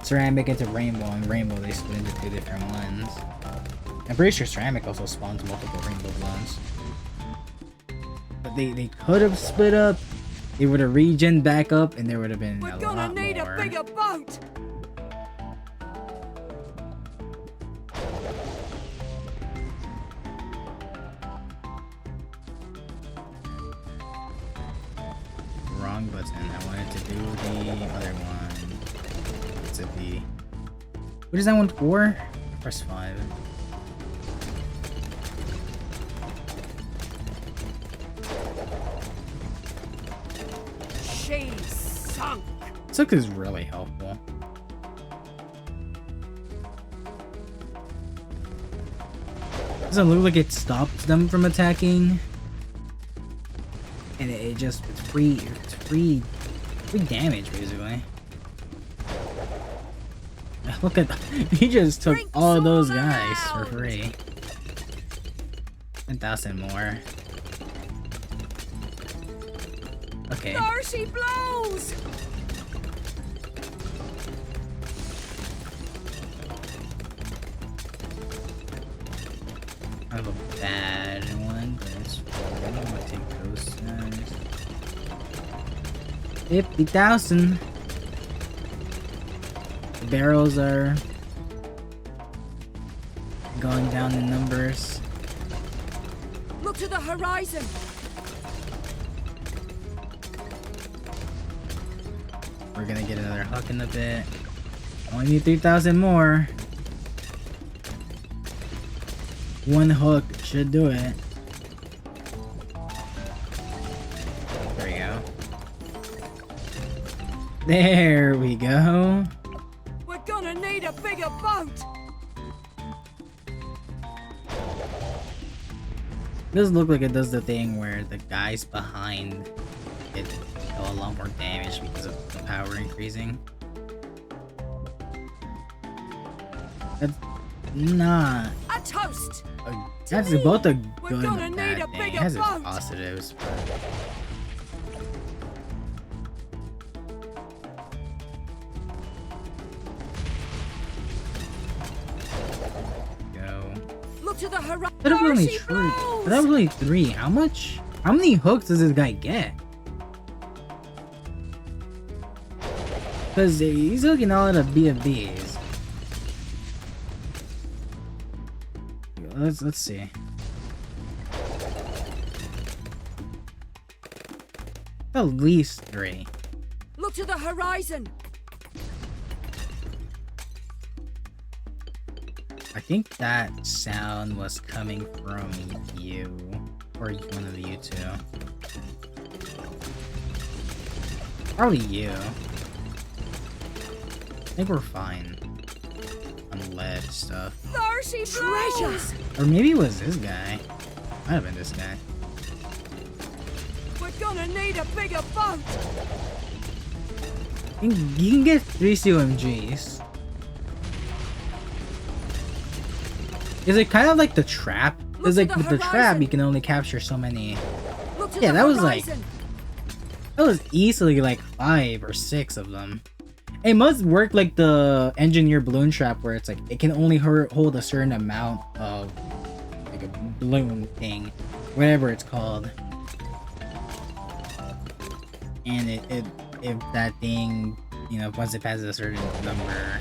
ceramic into rainbow and rainbow they split into two different ones. I'm pretty sure ceramic also spawns multiple rainbow Bloons. But they could have split up. They would have regen back up, and there would have been a lot more. We're gonna need a bigger boat. Wrong button. I wanted to do the other one. What's it be? What is that one for? Press 5. She's sunk. Sunk is really helpful. Doesn't look like it stops them from attacking. And it just, it's free damage basically. Look at, he just took all of those guys for free. 10,000 more. Okay. There she blows. I have a bad one, but it's fine. I'm gonna take those guys. 50,000. The barrels are going down in numbers. Look to the horizon. We're gonna get another hook in a bit. Only need 3,000 more. One hook should do it. There we go. There we go. We're gonna need a bigger boat. Does look like it does the thing where the guys behind it do a lot more damage because of the power increasing. That's not a toast. That's both a good and a bad thing. It has its positives. Go. Look to the horizon. That was only true. That was only 3. How much? How many hooks does this guy get? Because he's hooking all of the BFBs. Let's see. At least 3. Look to the horizon. I think that sound was coming from you, or one of you two. Probably you. I think we're fine on lead stuff. Thirsty treasures. Or maybe it was this guy. Might have been this guy. We're gonna need a bigger boat. You can get 3 COMGs. Is it kind of like the trap? Because like with the trap, you can only capture so many. Yeah, that was like, that was easily like 5 or 6 of them. It must work like the engineer balloon trap, where it's like it can only hold a certain amount of like a balloon thing, whatever it's called. And if that thing, you know, once it passes a certain number,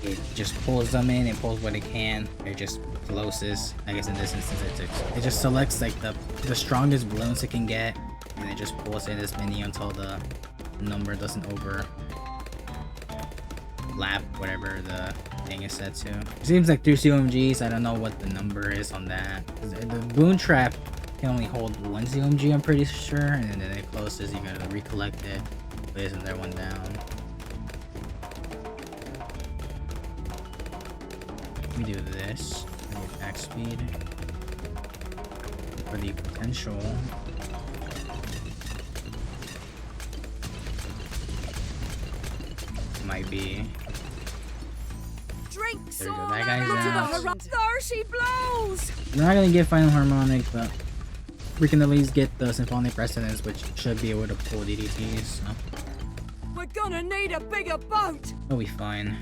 it just pulls them in. It pulls what it can. It just closest. I guess in this instance, it just selects like the strongest balloons it can get, and it just pulls in as many until the number doesn't overlap whatever the thing is set to. It seems like 3 COMGs. I don't know what the number is on that. The balloon trap can only hold 1 COMG, I'm pretty sure, and then it closes. You gotta recollect it. But isn't there one down? We do this for the attack speed, for the potential. Might be. Drink there we go. That guy's out. There she blows. We're not gonna get final harmonic, but we can at least get the symphonic resonance, which should be able to pull DDTs. So. We're gonna need a bigger boat. We'll be fine.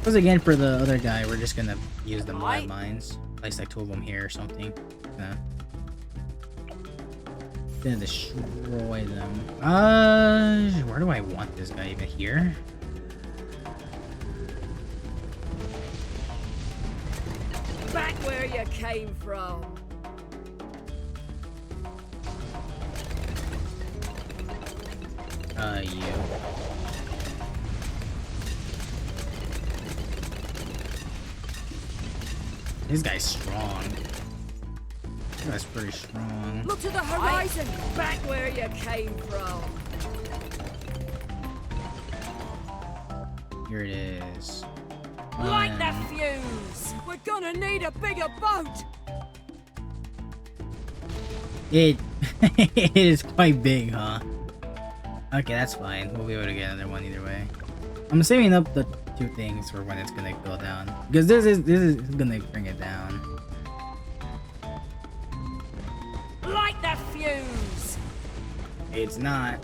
Because again, for the other guy, we're just gonna use the mud mines. Place like 2 of them here or something. Gonna destroy them. Where do I want this guy? Even here? Back where you came from. You. This guy's strong. This guy's pretty strong. Look to the horizon. Back where you came from. Here it is. Light the fuse. We're gonna need a bigger boat. It it is quite big, huh? Okay, that's fine. We'll be able to get another one either way. I'm saving up the 2 things for when it's gonna go down, because this is gonna bring it down. Light the fuse. It's not.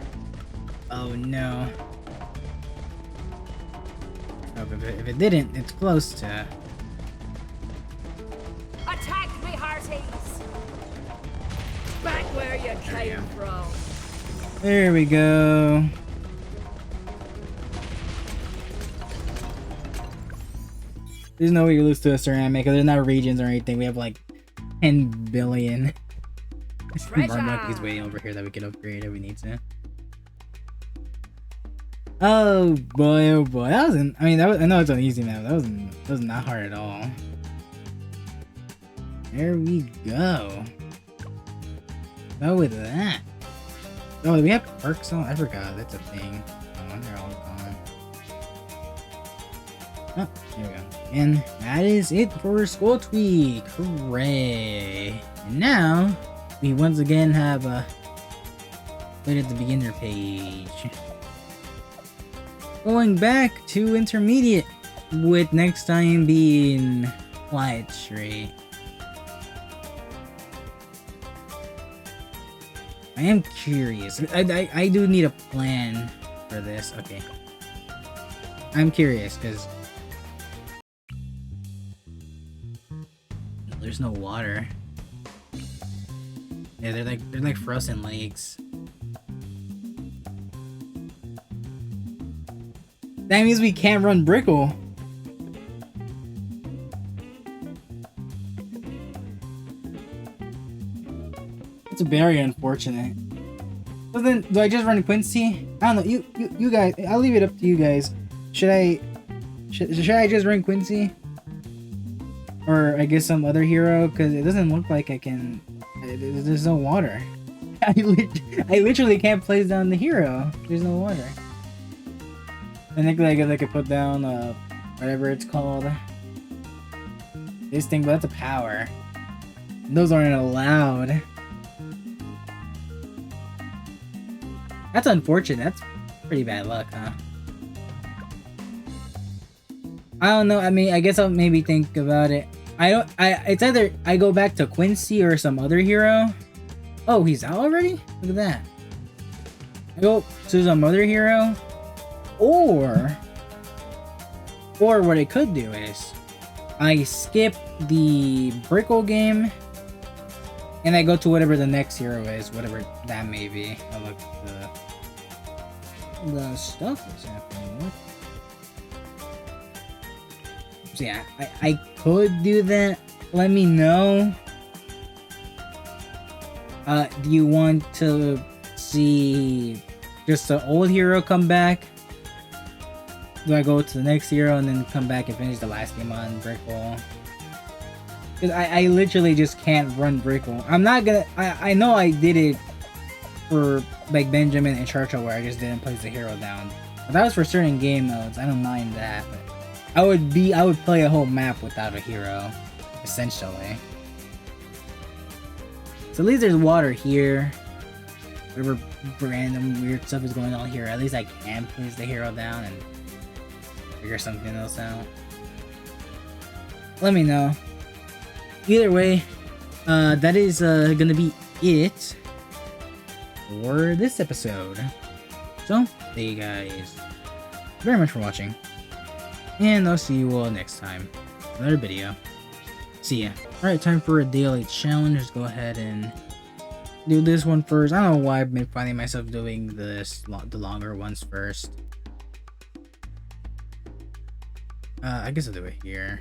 Oh no. Oh, if it didn't, it's close to. Attack me, hearties. Back where you came from. There we go. There's no way you lose to a ceramic, because there's not regions or anything. We have like 10 billion. Our monkey's way over here that we can upgrade if we need to. Oh boy, oh boy. That wasn't, I mean, that was, I know it's an easy map. That was not hard at all. There we go. Go with that. Oh, do we have perks on? I forgot. That's a thing. Oh, they're all gone. Oh, there we go. And that is it for Skull Tweak. Hooray. And now, we once again have a wait at the beginner page. Going back to intermediate, with next time being Quiet Strait. I am curious. I do need a plan for this. Okay. I'm curious because there's no water. Yeah, they're like frozen lakes. That means we can't run Brickle. It's very unfortunate. So then, do I just run Quincy? I don't know. You guys. I'll leave it up to you guys. Should I just run Quincy, or I guess some other hero? Because it doesn't look like I can. There's no water. I literally can't place down the hero. There's no water. I think I could put down whatever it's called. This thing, but that's a power. Those aren't allowed. That's unfortunate. That's pretty bad luck, huh? I don't know. I mean, I guess I'll maybe think about it. It's either I go back to Quincy or some other hero. Oh, he's out already? Look at that. I go to some other hero. Or what I could do is I skip the Brickle game and I go to whatever the next hero is, whatever that may be. Oh, look, the stuff is happening. What? So yeah, I could do that. Let me know. Do you want to see just the old hero come back? Do I go to the next hero and then come back and finish the last game on Brickle? Because I literally just can't run Brickle. I'm not gonna. I know I did it for like Benjamin and Churchill where I just didn't place the hero down. But that was for certain game modes. I don't mind that. But I would play a whole map without a hero, essentially. So at least there's water here. Whatever random weird stuff is going on here, at least I can place the hero down and figure something else out. Let me know. Either way, that is gonna be it for this episode. So, thank you guys very much for watching. And I'll see you all next time. Another video. See ya. Alright, time for a daily challenge. Let's go ahead and do this one first. I don't know why I've been finding myself doing the longer ones first. I guess I'll do it here.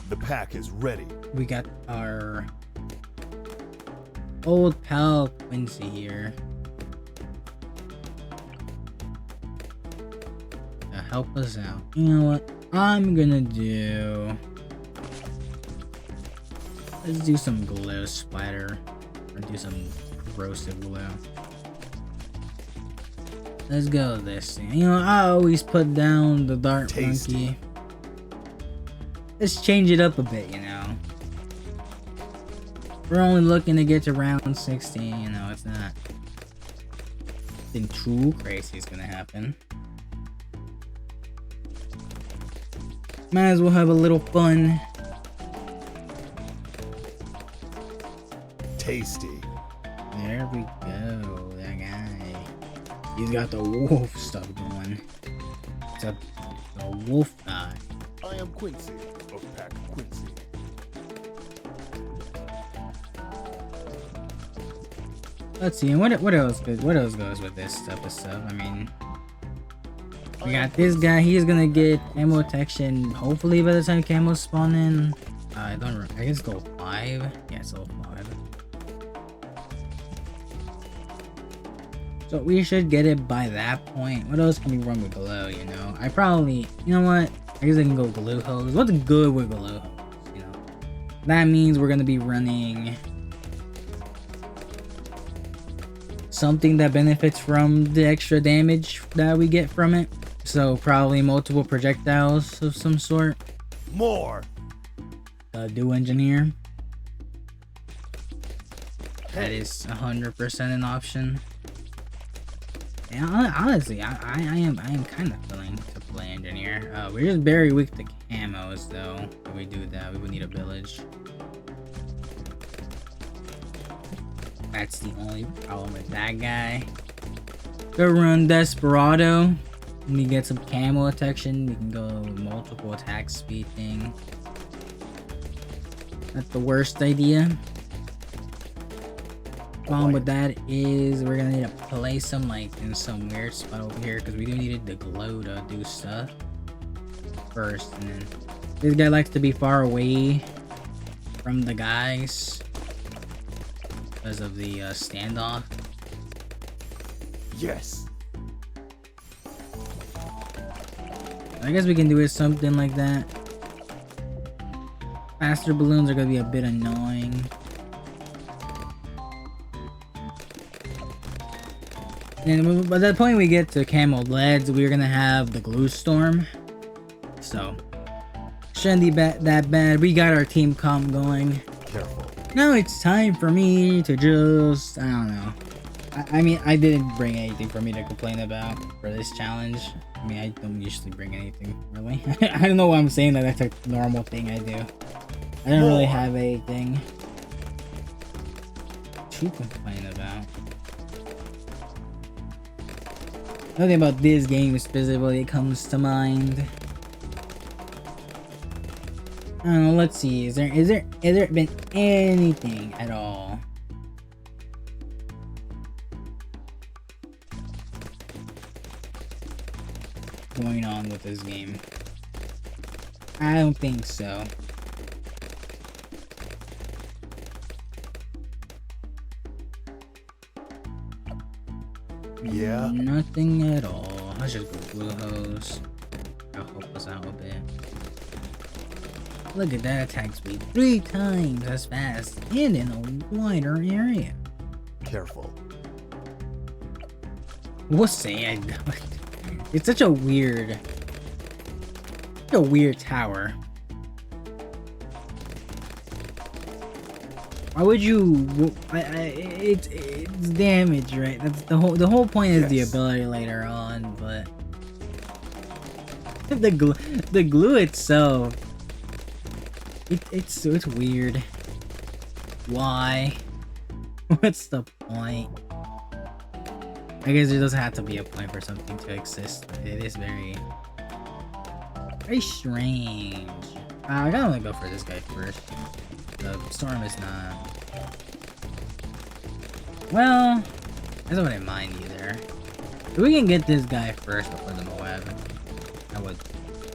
The pack is ready. We got our old pal Quincy here. To help us out. You know what? I'm gonna do... Let's do some glue splatter. Or do some corrosive glue. Let's go with this thing. You know, I always put down the dart monkey. Let's change it up a bit, you know. We're only looking to get to round 16, you know, it's not nothing too crazy is gonna happen. Might as well have a little fun. Tasty. There we go, that guy. He's got the wolf stuff going. It's a wolf guy. I am Quincy of Pack Quincy. Let's see, and what else goes? What else goes with this type of stuff? I mean, we got this guy. He's gonna get camo detection. Hopefully, by the time camos spawn in, I guess go 5. Yeah, it's level 5. So we should get it by that point. What else can we run with glue? You know, I probably, you know what? I guess I can go glue hose. What's good with glue hose? You know, that means we're gonna be running something that benefits from the extra damage that we get from it. So probably multiple projectiles of some sort. More. Do engineer. That is 100% an option. And honestly, I am kind of willing to play engineer. We're just very weak to camos though. If we do that, we would need a village. That's the only problem with that guy. Go run Desperado. We get some camo detection. We can go multiple attack speed thing. Not the worst idea. Problem with that is we're gonna need to place them like in some weird spot over here because we do need the glow to do stuff first, and then this guy likes to be far away from the guys because of the standoff. Yes. I guess we can do it something like that. Faster balloons are gonna be a bit annoying. And by the point we get to camo leads, we're gonna have the glue storm. So shouldn't be that bad. We got our team comp going. Careful. Now it's time for me to just, I don't know. I mean, I didn't bring anything for me to complain about for this challenge. I mean, I don't usually bring anything, really. I don't know why I'm saying that. That's a normal thing I do. I don't really have anything to complain about. Nothing about this game specifically comes to mind. I don't know, let's see. Is there been anything at all going on with this game? I don't think so. Yeah. Nothing at all. Let's just go glue hose. That'll help us out a bit. Look at that attack speed. 3 times as fast and in a wider area. Careful. We'll say I don't. It's such a weird tower. Why would you? It's damage, right? That's the whole point is the ability later on, but the glue itself, it's weird. Why? What's the point? I guess there doesn't have to be a point for something to exist, but it is very Very strange. I gotta wanna go for this guy first. The storm is not. Well, I wouldn't mind either. If we can get this guy first before the Moab, that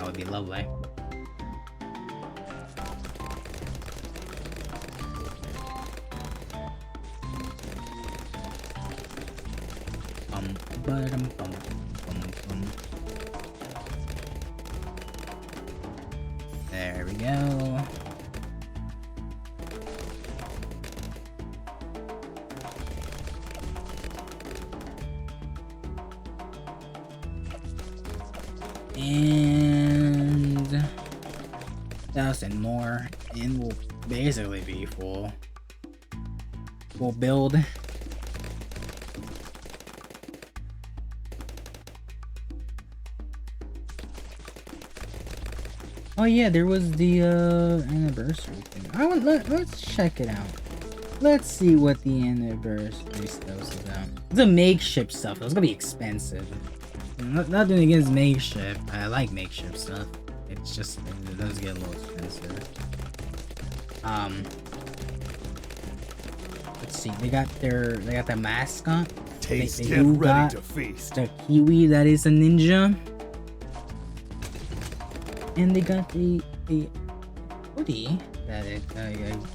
would be lovely. There we go. And 1,000 more, and we'll basically be full build. Oh yeah, there was the anniversary thing. Let's check it out. Let's see what the anniversary stuff is about. It's a makeshift stuff. It's gonna be expensive. Nothing against makeshift. I like makeshift stuff. It's just it does get a little expensive. Let's see. They got their mascot. Taste they get ready got to feast. the kiwi that is a ninja. And they got the hoodie that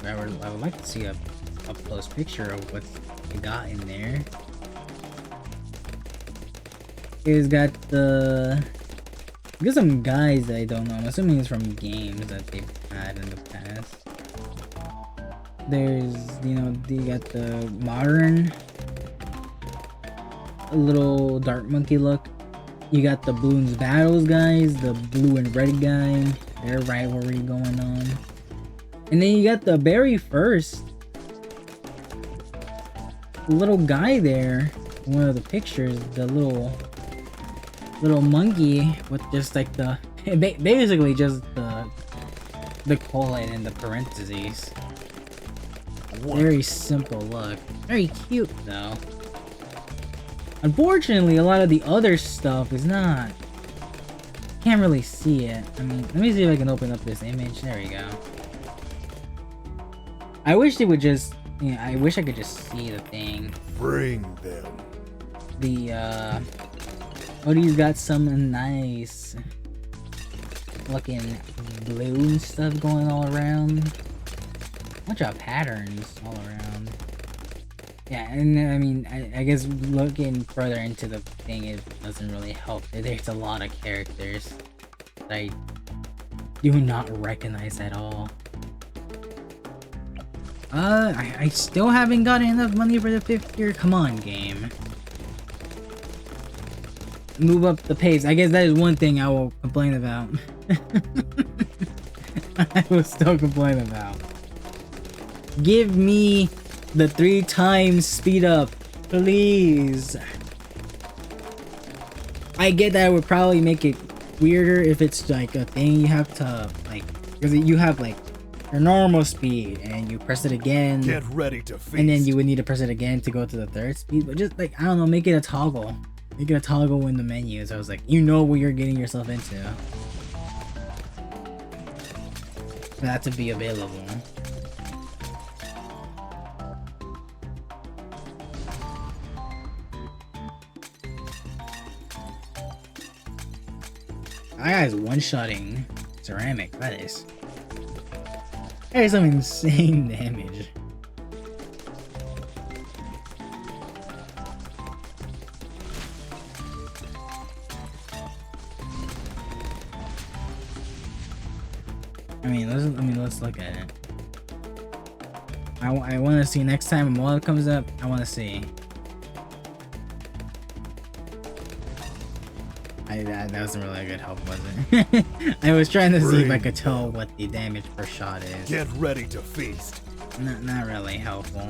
I would like to see a up close picture of what they got in there. It's got some guys that I don't know. I'm assuming it's from games that they've had in the past. There's, they got the modern little dark monkey look. You got the Bloons battles guys, the blue and red guy, their rivalry going on. And then you got the very first little guy there, one of the pictures, the little monkey with just like the basically just the colon and the parentheses. Very simple look. Very cute though. Unfortunately, a lot of the other stuff is not. Can't really see it. I mean, let me see if I can open up this image. There we go. I wish they would just. I wish I could just see the thing. Bring them. The Odie's got some nice looking balloon stuff going all around. Bunch of patterns all around. Yeah, and I mean, I guess looking further into the thing, it doesn't really help. There's a lot of characters that I do not recognize at all. I still haven't gotten enough money for the 5th year. Come on, game. Move up the pace. I guess that is one thing I will complain about. I will still complain about. Give me the 3 times speed up, please. I get that it would probably make it weirder if it's like a thing you have to like, because you have like your normal speed and you press it again. Get ready to feast. And then you would need to press it again to go to the 3rd speed. But just like, I don't know, make it a toggle. Make it a toggle in the menus. I was like, you know what you're getting yourself into. For that to be available. That guy's one-shotting ceramic. That is some insane damage. Let's look at it. I want to see next time a mod comes up. I want to see. That wasn't really a good help, was it? I was trying to see if I could tell what the damage per shot is. Get ready to feast. Not really helpful.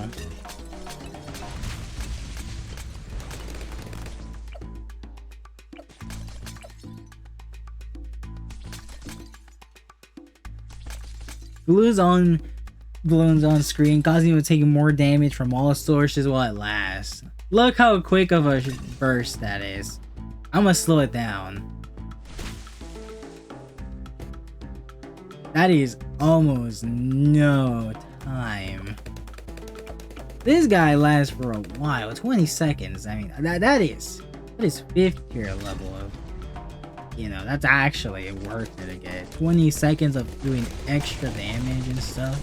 Bloons on screen, causing you to take more damage from all sources while it lasts. Look how quick of a burst that is. I'm gonna slow it down. That is almost no time. This guy lasts for a while, 20 seconds. I mean, that is 5th tier level of, you know, that's actually worth it to get. 20 seconds of doing extra damage and stuff.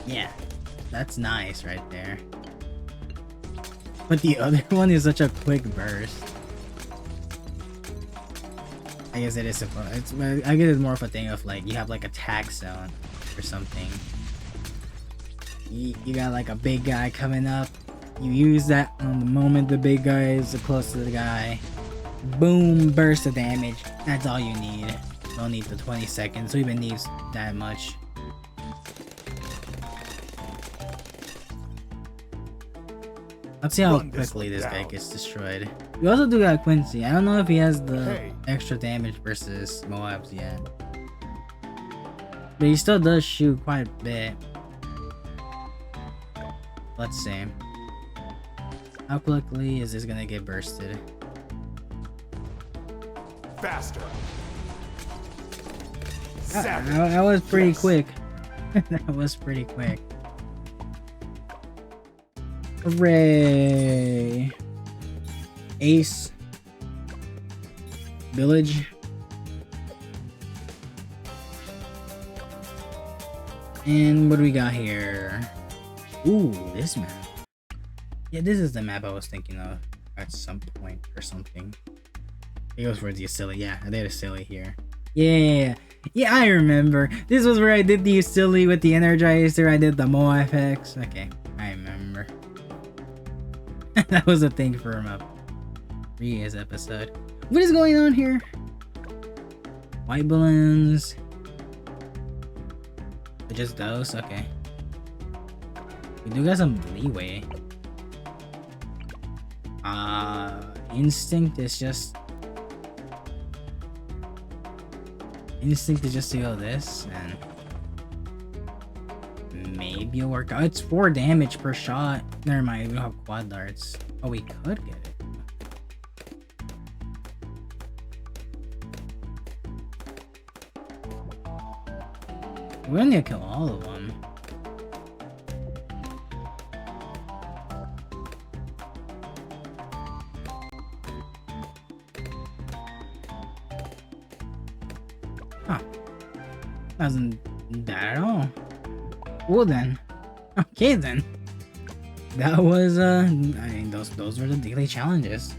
Yeah, that's nice right there. But the other one is such a quick burst. I guess it is supposed. I guess it's more of a thing of like you have like attack zone or something. You got like a big guy coming up. You use that on the moment the big guy is close to the guy. Boom, burst of damage. That's all you need. Don't need the 20 seconds. Who even needs that much? Let's see how quickly this guy gets destroyed. We also do got Quincy. I don't know if he has the extra damage versus Moabs yet. But he still does shoot quite a bit. Let's see. How quickly is this gonna get bursted? Faster. That was pretty quick. That was pretty quick. Hooray! Ace. Village. And what do we got here? Ooh, this map. Yeah, this is the map I was thinking of at some point or something. It goes for the Usili. Yeah, I did a silly here. Yeah, I remember. This was where I did the Usili with the Energizer. I did the MoFX. Okay, I remember. That was a thing for my previous episode. What is going on here? White balloons. Just those? Okay. We do got some leeway. Instinct is just to go this and maybe it'll work out. It's 4 damage per shot. Never mind, we don't have quad darts. Oh, we could get it. We're gonna kill all of them. Huh. Wasn't bad at all. Well then. Okay then. That was I mean those were the daily challenges.